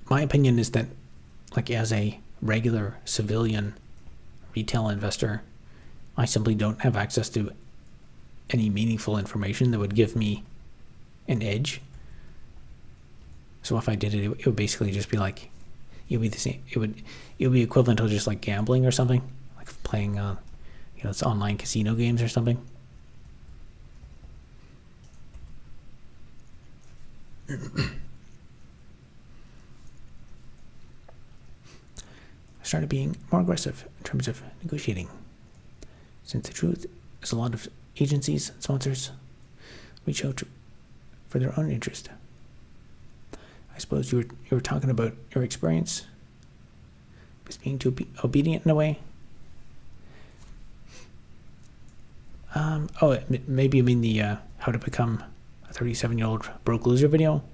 My opinion is that, like, as a regular civilian retail investor, I simply don't have access to any meaningful information that would give me an edge. So if I did it, it would basically just be like, it would be the same. It would be equivalent to just like gambling or something, like playing, it's online casino games or something. I started being more aggressive in terms of negotiating, since the truth is a lot of agencies and sponsors reach out for their own interest. I suppose you were talking about your experience with being too obedient in a way. Maybe you mean the how to become a 37-year-old broke loser video?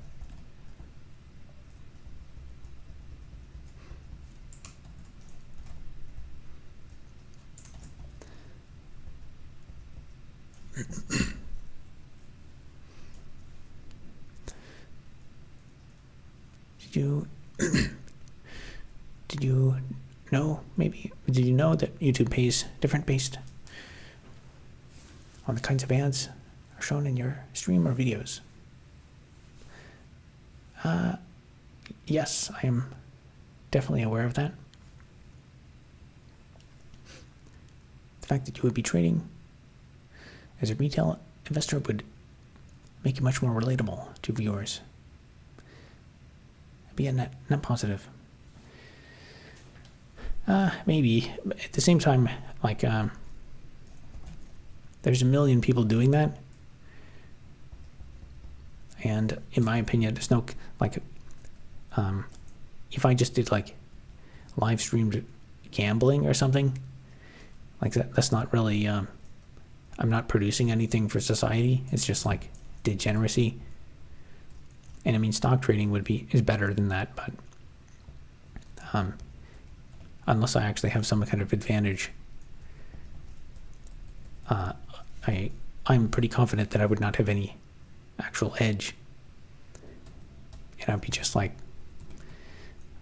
Did you know that YouTube pays different based on the kinds of ads are shown in your stream or videos? Yes, I am definitely aware of that. The fact that you would be trading as a retail investor would make you much more relatable to viewers. Be a net positive. Maybe. But at the same time, like, there's a million people doing that. And in my opinion, there's no, like, if I just did, like, live streamed gambling or something, like that's not really, I'm not producing anything for society. It's just, like, degeneracy. And I mean, stock trading is better than that, but unless I actually have some kind of advantage, I'm pretty confident that I would not have any actual edge, and I'd be just like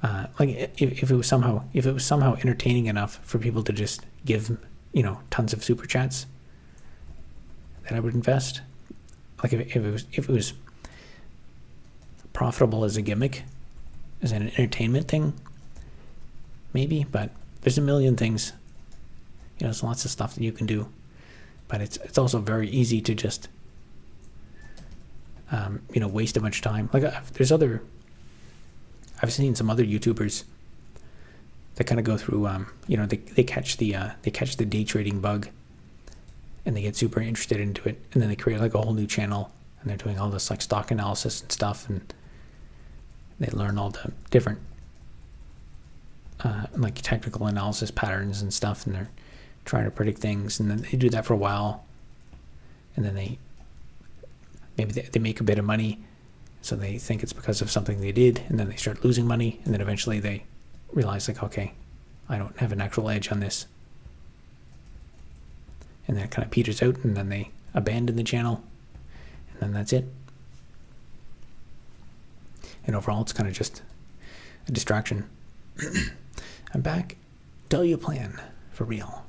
if it was somehow entertaining enough for people to just give tons of super chats, that I would invest. Like if it was profitable as a gimmick, as an entertainment thing, maybe. But there's a million things. There's lots of stuff that you can do, but it's also very easy to just waste a bunch of time. Like I've seen some other YouTubers that kind of go through they catch the day trading bug, and they get super interested into it, and then they create like a whole new channel, and they're doing all this like stock analysis and stuff, and they learn all the different like technical analysis patterns and stuff, and they're trying to predict things, and then they do that for a while, and then they make a bit of money, so they think it's because of something they did, and then they start losing money, and then eventually they realize, like, okay, I don't have an actual edge on this, and then it kind of peters out, and then they abandon the channel, and then that's it. And overall, it's kind of just a distraction. I'm back. W plan for real.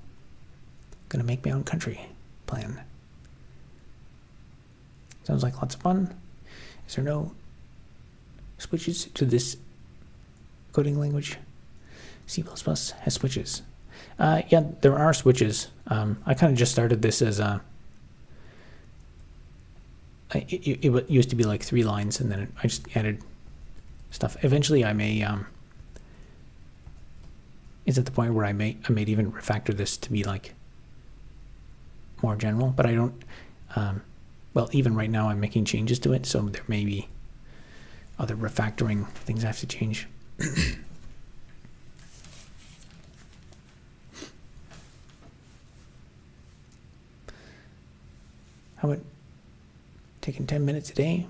Gonna make my own country plan. Sounds like lots of fun. Is there no switches to this coding language? C++ has switches. Yeah, there are switches. I kind of just started this as it used to be like 3 lines, and then I just added stuff. Eventually, I may. Is at the point where I may even refactor this to be like more general, but I don't. Well, even right now, I'm making changes to it, so there may be other refactoring things I have to change. How about taking 10 minutes a day,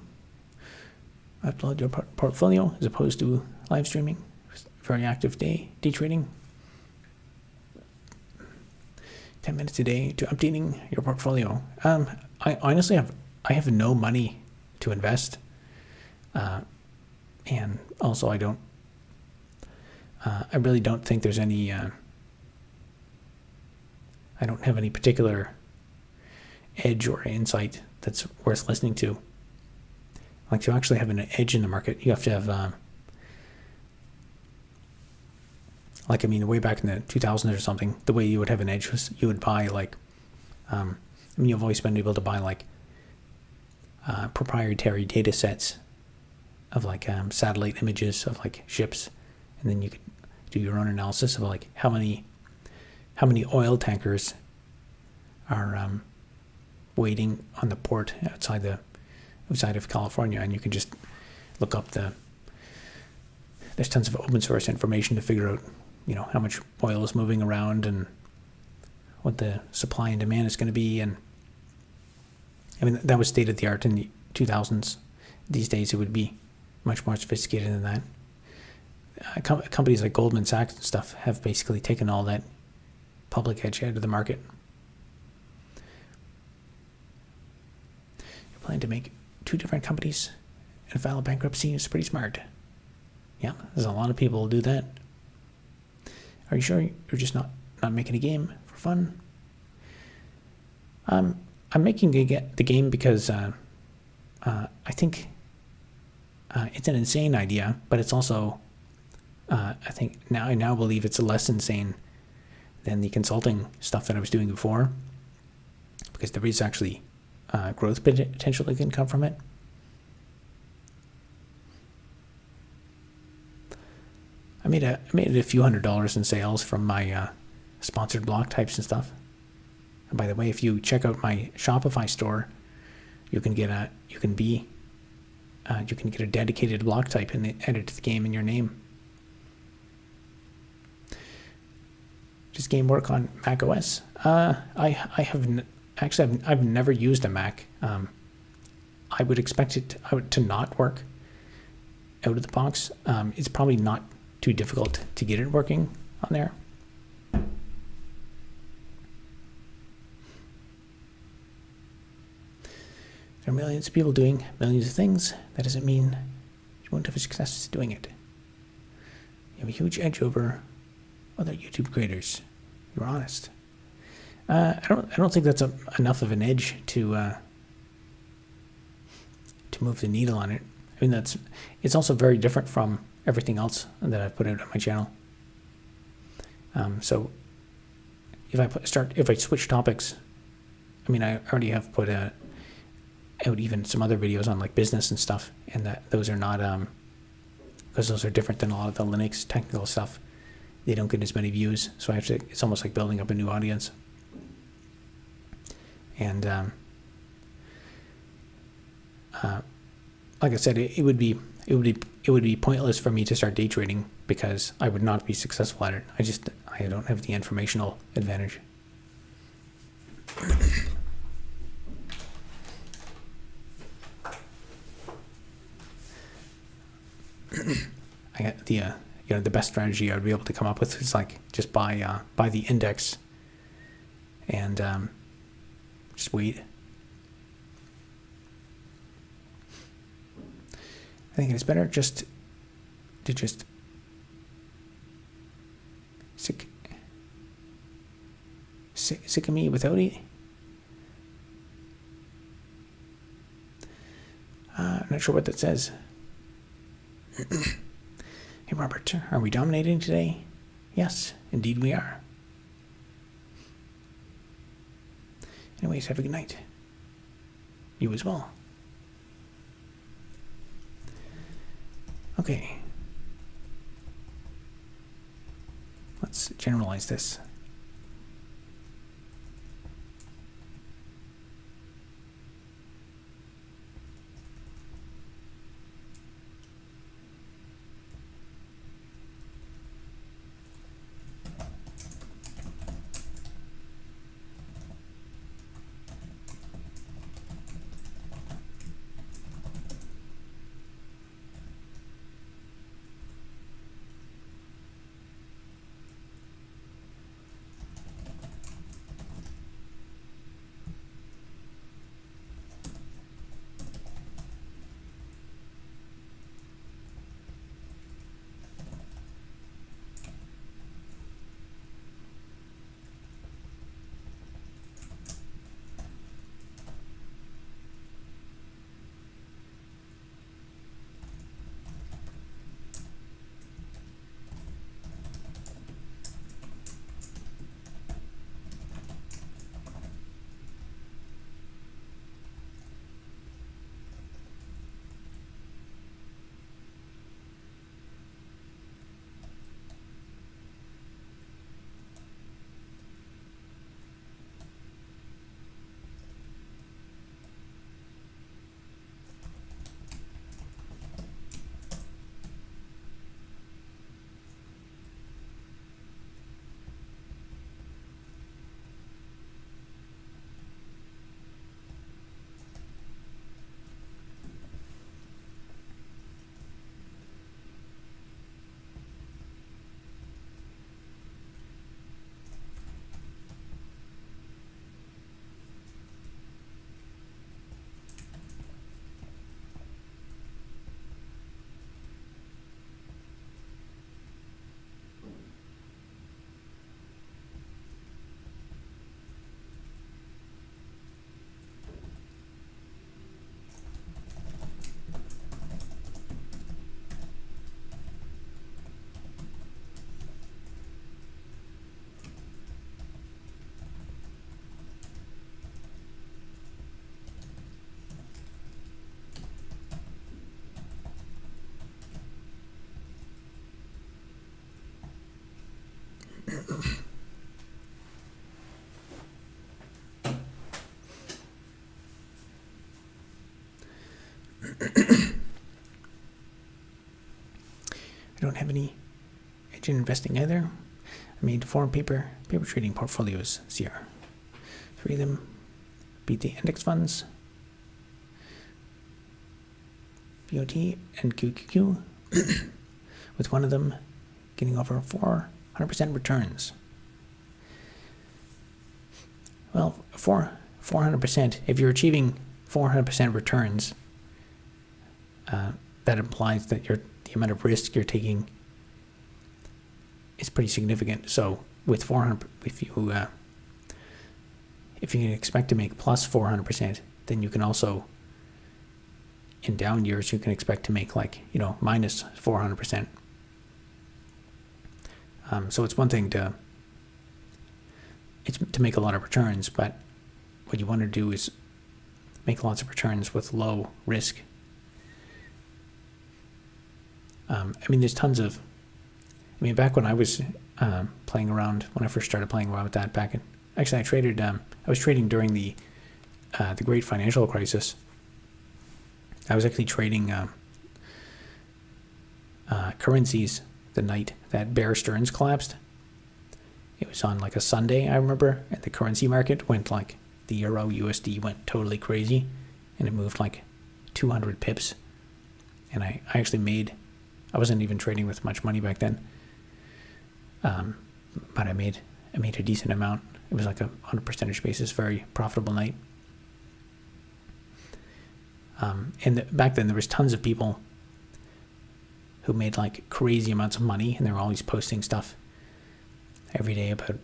upload your portfolio as opposed to live streaming? Very active day trading. 10 minutes a day to updating your portfolio. I honestly have no money to invest, and also I really don't think there's any. I don't have any particular edge or insight that's worth listening to. Like, to actually have an edge in the market, you have to have. Like, I mean, way back in the 2000s or something, the way you would have an edge was you would buy, like, you've always been able to buy, like, proprietary data sets of, like, satellite images of, like, ships, and then you could do your own analysis of, like, how many oil tankers are waiting on the port outside of California, and you can just look up there's tons of open source information to figure out how much oil is moving around and what the supply and demand is going to be. And I mean, that was state of the art in the 2000s. These days it would be much more sophisticated than that. Companies like Goldman Sachs and stuff have basically taken all that public edge out of the market. You plan to make 2 different companies and file a bankruptcy is pretty smart. Yeah, there's a lot of people who do that. Are you sure you're just not making a game for fun? I'm making the game because I think it's an insane idea, but it's also I think I now believe it's less insane than the consulting stuff that I was doing before, because there is actually growth potential that can come from it. I made a few $100s in sales from my sponsored block types and stuff. And by the way, if you check out my Shopify store, you can get a dedicated block type and edit the game in your name. Does game work on Mac OS? I've never used a Mac. I would expect it to not work out of the box. It's probably not too difficult to get it working on there. There are millions of people doing millions of things. That doesn't mean you won't have success doing it. You have a huge edge over other YouTube creators. You're honest. I don't think that's enough of an edge to move the needle on it. I mean, it's also very different from everything else that I've put out on my channel. So if I switch topics, I mean, I already have put out even some other videos on like business and stuff, and that those are not because those are different than a lot of the Linux technical stuff. They don't get as many views, so it's almost like building up a new audience. And like I said, it would be pointless for me to start day trading because I would not be successful at it. I don't have the informational advantage. I got the best strategy I would be able to come up with is like just buy the index and just wait. I think it's better just sick of me without it. I'm not sure what that says. Hey Robert, are we dominating today? Yes, indeed we are. Anyways, have a good night. You as well. Okay. Let's generalize this. I don't have any edge in investing either. I made 4 paper trading portfolios this year. 3 of them beat the index funds, BOT and QQQ, with one of them getting over 400% returns. Well, 400%, if you're achieving 400% returns, that implies that the amount of risk you're taking is pretty significant. So with 400, if you can expect to make plus 400%, then you can also, in down years, you can expect to make minus 400%. So it's one thing to make a lot of returns, but what you want to do is make lots of returns with low risk. There's tons of. Back when I was playing around, when I first started playing around with that, I traded. I was trading during the Great Financial Crisis. I was actually trading currencies the night that Bear Stearns collapsed. It was on a Sunday, I remember, and the currency market went the Euro USD went totally crazy, and it moved 200 pips. And I actually made. I wasn't even trading with much money back then, but I made a decent amount. It was on a percentage basis, very profitable night. And back then there was tons of people who made crazy amounts of money, and they were always posting stuff every day about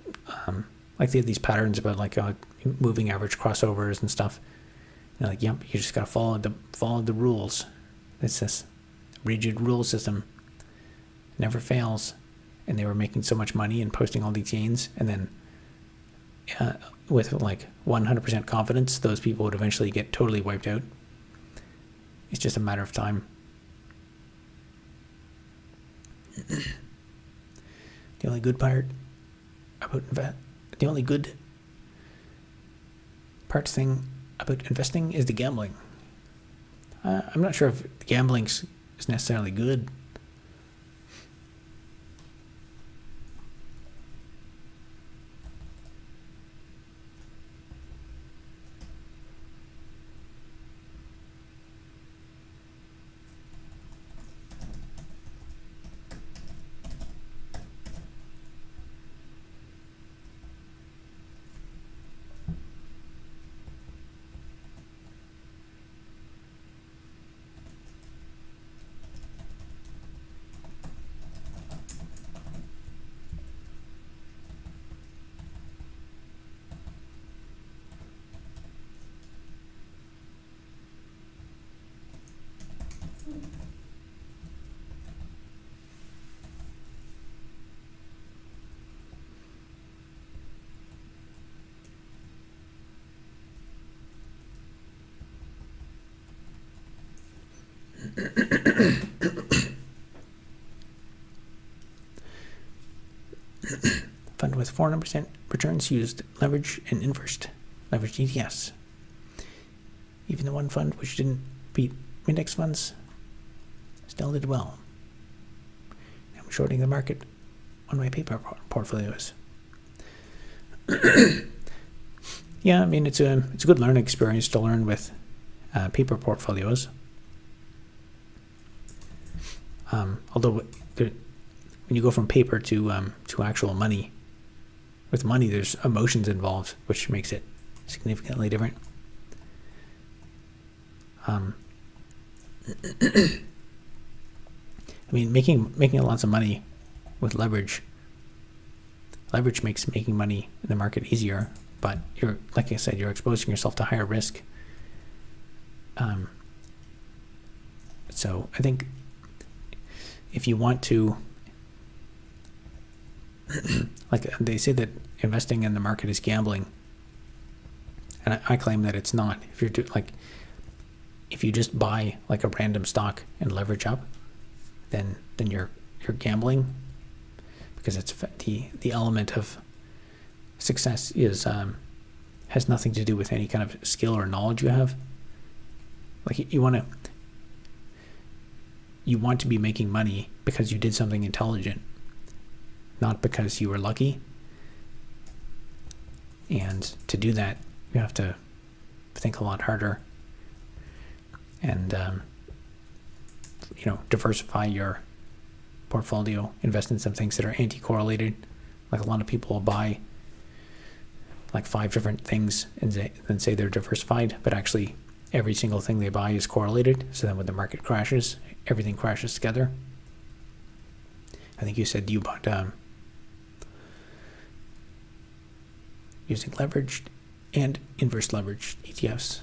they had these patterns about moving average crossovers and stuff. And yep, you just gotta follow the rules. It's this rigid rule system, never fails. And they were making so much money and posting all these gains, and then with 100% confidence, those people would eventually get totally wiped out. It's just a matter of time. The only good part about investing is the gambling. I'm not sure if the gambling is necessarily good. Fund with 400% returns used leverage and inversed leveraged ETFs. Even the one fund which didn't beat index funds still did well. I'm shorting the market on my paper portfolios. Yeah, it's a good learning experience to learn with paper portfolios. Although when you go from paper to actual money, with money there's emotions involved, which makes it significantly different. Making lots of money with leverage makes making money in the market easier, but you're, like I said, you're exposing yourself to higher risk. So I think if you want to, they say that investing in the market is gambling, and I claim that it's not. If you just buy a random stock and leverage up, then you're gambling, because it's the element of success is has nothing to do with any kind of skill or knowledge you have. You want to you want to be making money because you did something intelligent, not because you were lucky. And to do that, you have to think a lot harder and, diversify your portfolio, invest in some things that are anti-correlated. Like a lot of people will buy like 5 different things and then say they're diversified, but actually every single thing they buy is correlated. So then when the market crashes, everything crashes together. I think you said you bought using leveraged and inverse leveraged ETFs.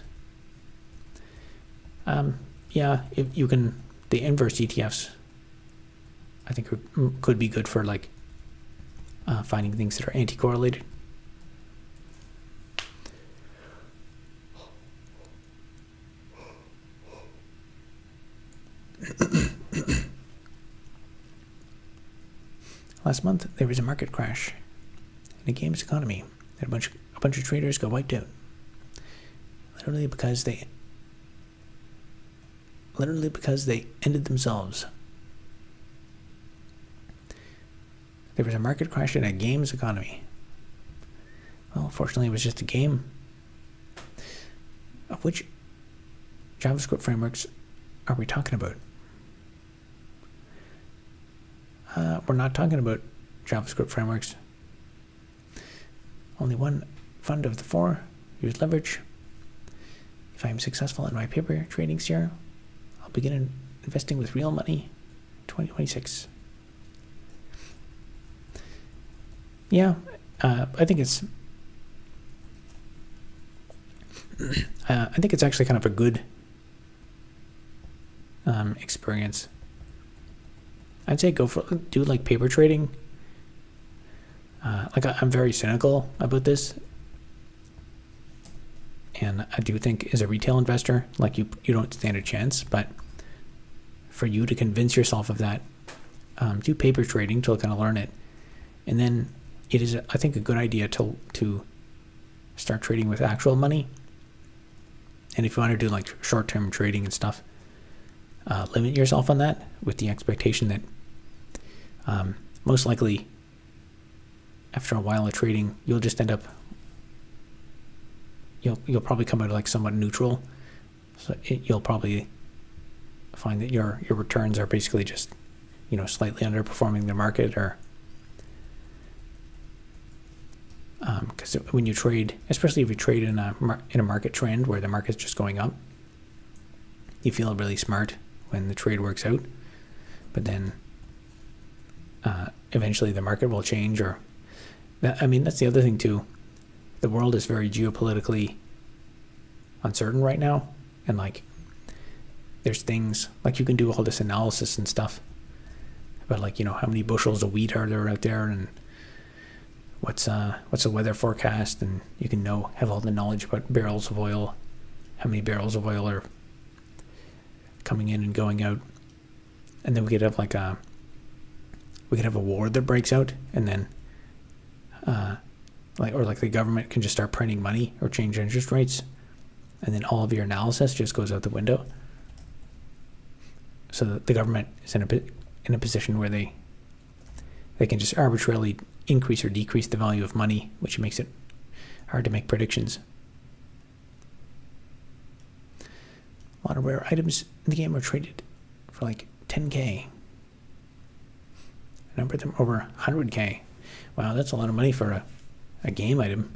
If you can, the inverse ETFs, I think could be good for like finding things that are anti-correlated. Last month, there was a market crash in the games economy. And a bunch of traders got wiped out. Literally because they ended themselves. There was a market crash in a games economy. Well, fortunately, it was just a game. Of which JavaScript frameworks are we talking about? We're not talking about JavaScript frameworks. Only one fund of the 4 use leverage. If I am successful in my paper trading year, I'll begin investing with real money in 2026. Yeah, I think it's actually kind of a good experience. I'd say do like paper trading. I'm very cynical about this, and I do think as a retail investor, like you don't stand a chance. But for you to convince yourself of that, do paper trading to kind of learn it, and then it is I think a good idea to start trading with actual money. And if you want to do like short-term trading and stuff, limit yourself on that with the expectation that most likely after a while of trading, you'll just end up, you'll probably come out like somewhat neutral. So you'll probably find that your returns are basically just, slightly underperforming the market, or because when you trade, especially if you trade in a market trend where the market's just going up, you feel really smart when the trade works out, but then eventually the market will change. Or that's the other thing too. The world is very geopolitically uncertain right now, and like there's things like you can do all this analysis and stuff about like how many bushels of wheat are there out there, and what's the weather forecast, and you can have all the knowledge about barrels of oil, how many barrels of oil are coming in and going out, and then we could have a war that breaks out, and then the government can just start printing money or change interest rates, and then all of your analysis just goes out the window. So the government is in a position where they can just arbitrarily increase or decrease the value of money, which makes it hard to make predictions. A lot of rare items in the game are traded for like 10K. A number of them over 100K. Wow, that's a lot of money for a game item.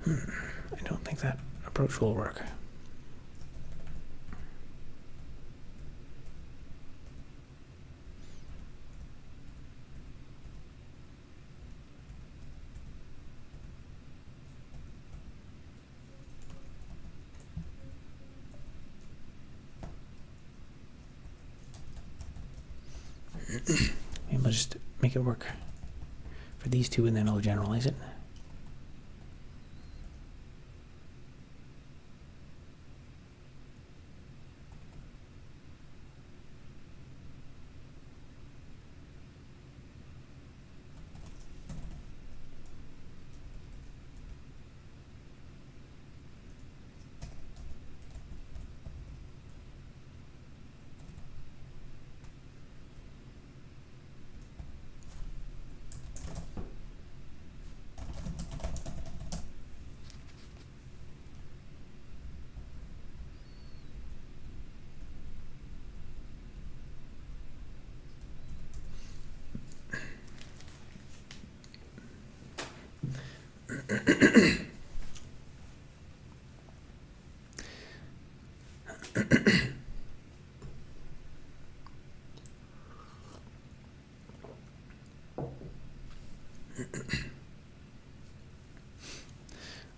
I don't think that approach will work. Maybe I'll just make it work for these two and then I'll generalize it.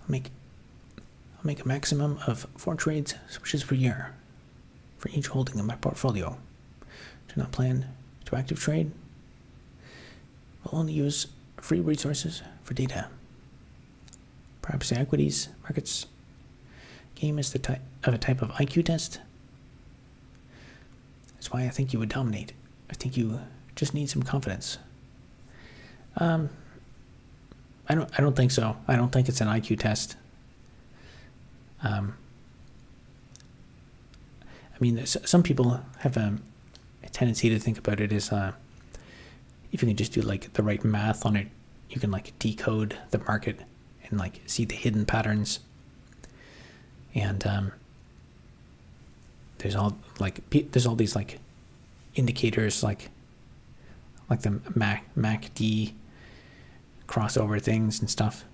I'll make a maximum of 4 trades switches per year for each holding in my portfolio. Do not plan to active trade. Will only use free resources for data. Perhaps the equities markets game is a type of IQ test. That's why I think you would dominate. I think you just need some confidence. I don't think so. I don't think it's an IQ test. I mean, some people have a tendency to think about it as if you can just do like the right math on it, you can like decode the market and like see the hidden patterns. And there's all these like indicators like the MACD crossover things and stuff.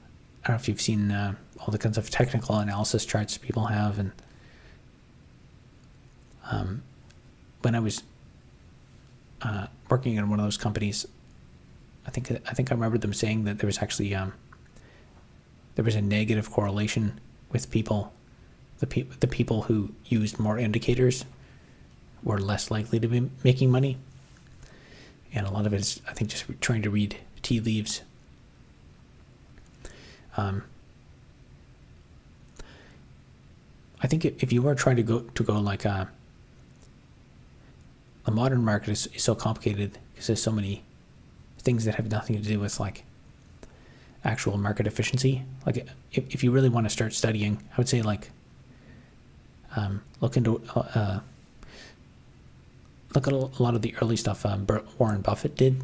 I don't know if you've seen all the kinds of technical analysis charts people have, and when I was working in one of those companies, I think I remember them saying that there was actually there was a negative correlation with people. The people who used more indicators were less likely to be making money, and a lot of it is, I think, just trying to read tea leaves. I think if you were trying to go like the modern market is so complicated because there's so many things that have nothing to do with like actual market efficiency. Like if you really want to start studying, I would say like look at a lot of the early stuff Warren Buffett did,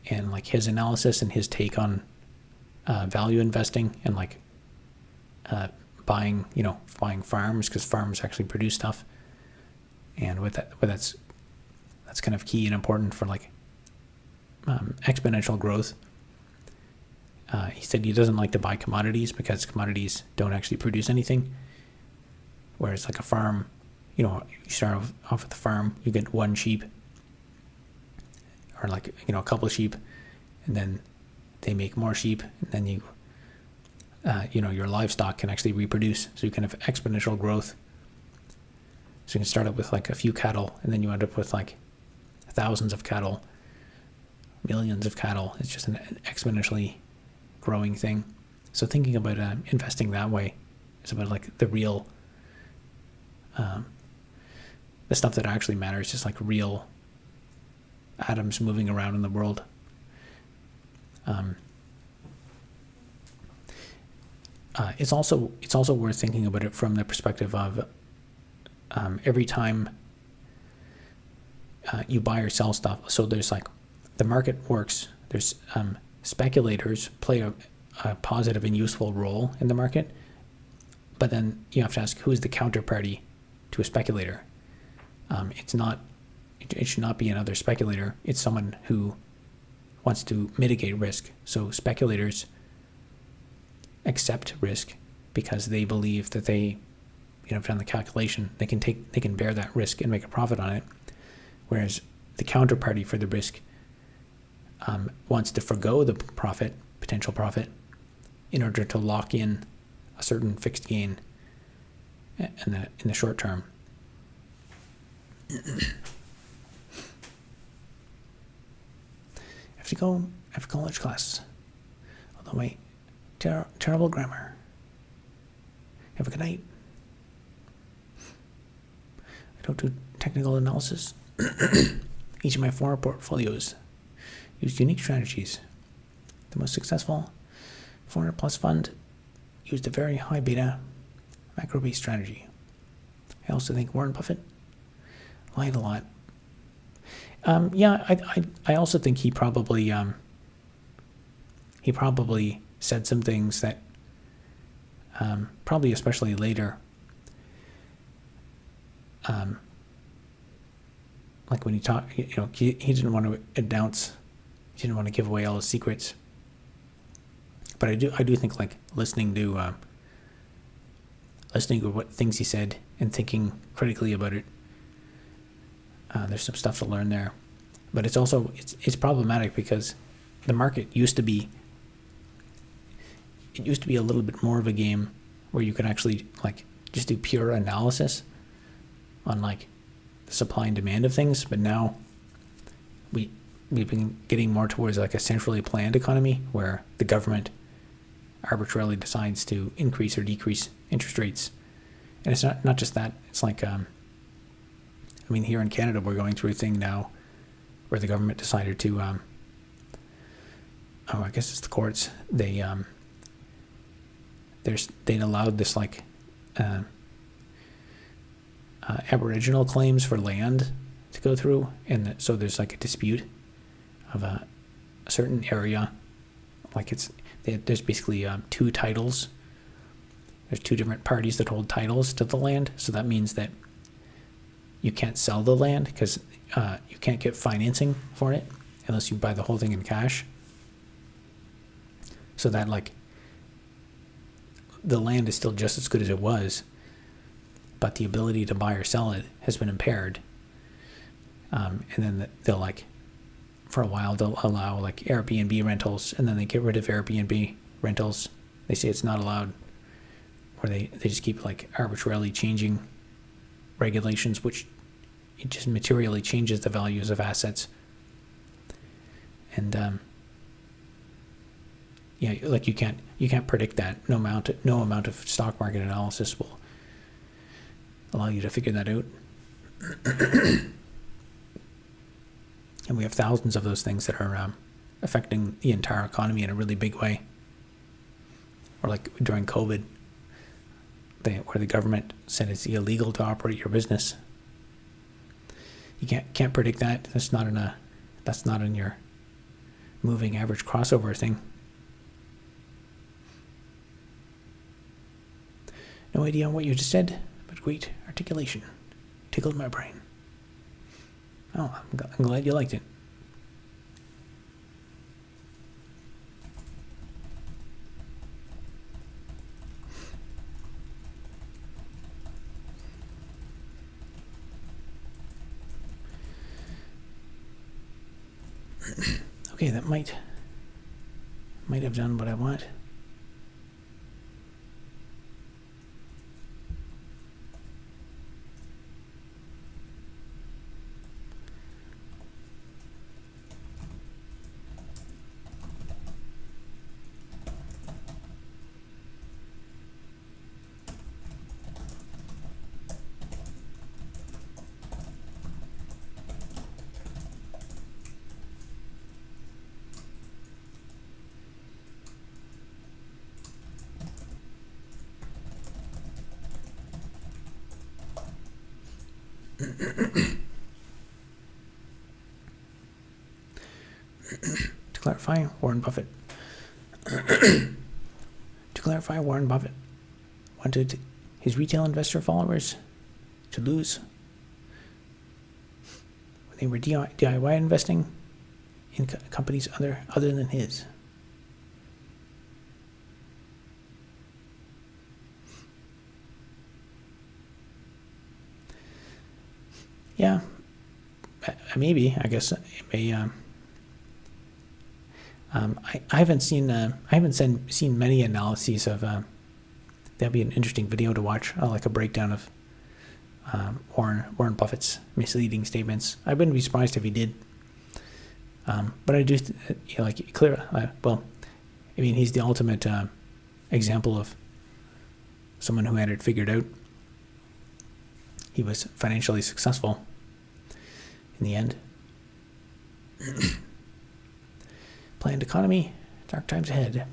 and like his analysis and his take on value investing and like buying farms, because farms actually produce stuff, and that's kind of key and important for like exponential growth. He said he doesn't like to buy commodities because commodities don't actually produce anything, whereas like a farm, you start off at the farm, you get 1 sheep or like a couple of sheep, and then they make more sheep, and then your livestock can actually reproduce, so you can have exponential growth. So you can start up with like a few cattle, and then you end up with like thousands of cattle, millions of cattle. It's just an exponentially growing thing. So thinking about investing that way is about like the real, the stuff that actually matters, just like real atoms moving around in the world. It's also worth thinking about it from the perspective of every time you buy or sell stuff. So there's like the market works. There's speculators play a positive and useful role in the market, but then you have to ask, who is the counterparty to a speculator? It should not be another speculator. It's someone who wants to mitigate risk. So speculators accept risk because they believe that they, have done the calculation. They can bear that risk and make a profit on it. Whereas the counterparty for the risk wants to forgo the potential profit, in order to lock in a certain fixed gain in the short term. I have to go college class. Although my terrible grammar. Have a good night. I don't do technical analysis. Each of my 4 portfolios used unique strategies. The most successful 400 plus fund used a very high beta macro-based strategy. I also think Warren Buffett lied a lot. I also think he probably said some things that probably especially later, like when he talked, he didn't want to announce, he didn't want to give away all his secrets. But I do think like listening to what things he said and thinking critically about it, there's some stuff to learn there. But it's also it's problematic because the market used to be a little bit more of a game where you could actually like just do pure analysis on like the supply and demand of things. But now we've been getting more towards like a centrally planned economy where the government arbitrarily decides to increase or decrease interest rates. And it's not just that. It's like, here in Canada, we're going through a thing now where the government decided to, I guess it's the courts. They allowed this like Aboriginal claims for land to go through, and so there's like a dispute of a certain area, like there's basically 2 titles. There's 2 different parties that hold titles to the land, so that means that you can't sell the land because you can't get financing for it unless you buy the whole thing in cash. So that like the land is still just as good as it was, but the ability to buy or sell it has been impaired. And then they'll like, for a while they'll allow like Airbnb rentals, and then they get rid of Airbnb rentals. They say it's not allowed, or they just keep like arbitrarily changing regulations, which it just materially changes the values of assets. And like you can't predict that. No amount of stock market analysis will allow you to figure that out. And we have thousands of those things that are affecting the entire economy in a really big way. Or like during COVID, where the government said it's illegal to operate your business. You can't predict that. That's not in your moving average crossover thing. No idea on what you just said, but great articulation. Tickled my brain. Oh, I'm glad you liked it. Okay, that might have done what I want. To clarify, Warren Buffett wanted his retail investor followers to lose when they were DIY investing in companies other than his. Yeah, maybe. I guess it may. I haven't seen many analyses of. That'd be an interesting video to watch, like a breakdown of Warren Buffett's misleading statements. I wouldn't be surprised if he did. But I do like clear. Well, I mean, he's the ultimate example of someone who had it figured out. He was financially successful in the end. Planned economy, dark times ahead.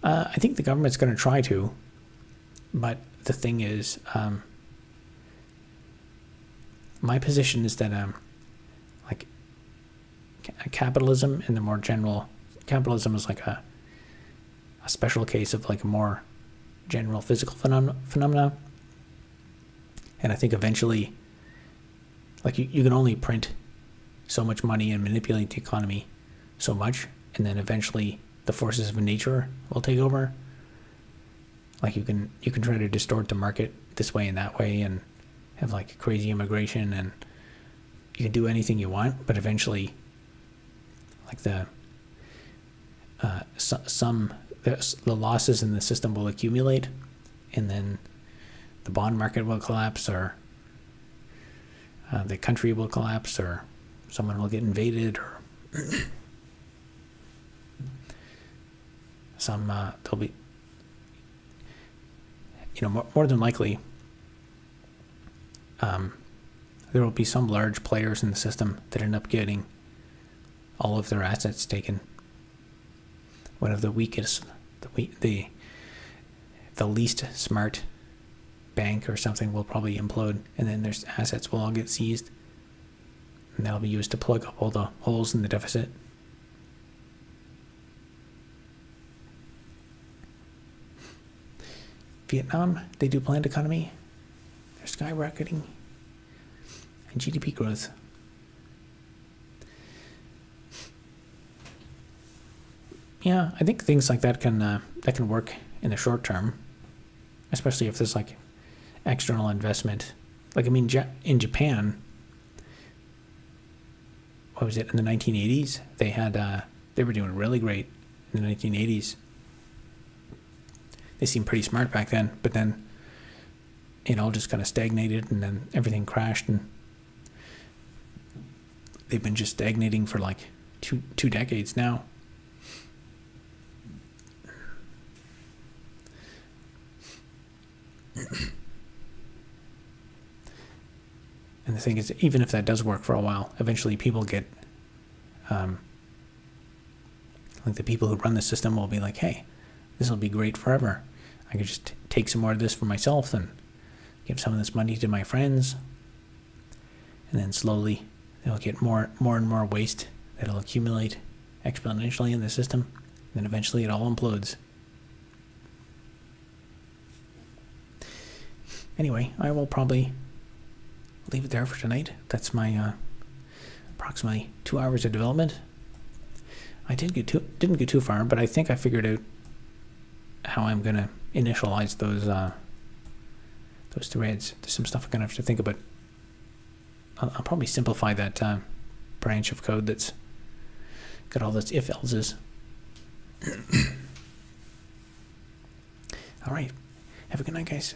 I think the government's going to try to, but the thing is, my position is that like capitalism in the more general, capitalism is like a special case of like a more general physical phenomena. And I think eventually, like you can only print so much money and manipulate the economy so much, and then eventually the forces of nature will take over. Like you can try to distort the market this way and that way, and have like crazy immigration, and you can do anything you want, but eventually, like the losses in the system will accumulate, and then the bond market will collapse, or the country will collapse, or someone will get invaded, or there'll be, more than likely, there will be some large players in the system that end up getting all of their assets taken. One of the weakest, the least smart bank or something will probably implode, and then their assets will all get seized, and that'll be used to plug up all the holes in the deficit. Vietnam, they do planned economy. They're skyrocketing. And GDP growth. Yeah, I think things like that can work in the short term, especially if there's like external investment. Like, I mean, in Japan, what was it, in the 1980s? They were doing really great in the 1980s. They seemed pretty smart back then, but then it all just kind of stagnated, and then everything crashed, and they've been just stagnating for like two decades now. And the thing is, even if that does work for a while, eventually people get, like the people who run the system will be like, hey, this will be great forever. I could just take some more of this for myself and give some of this money to my friends. And then slowly they'll get more and more waste that'll accumulate exponentially in the system. And then eventually it all implodes. Anyway, I will probably leave it there for tonight. That's my approximately 2 hours of development. I didn't go too far, but I think I figured out how I'm gonna initialize those threads. There's some stuff I'm gonna have to think about. I'll probably simplify that branch of code that's got all this if-else's. All right. Have a good night, guys.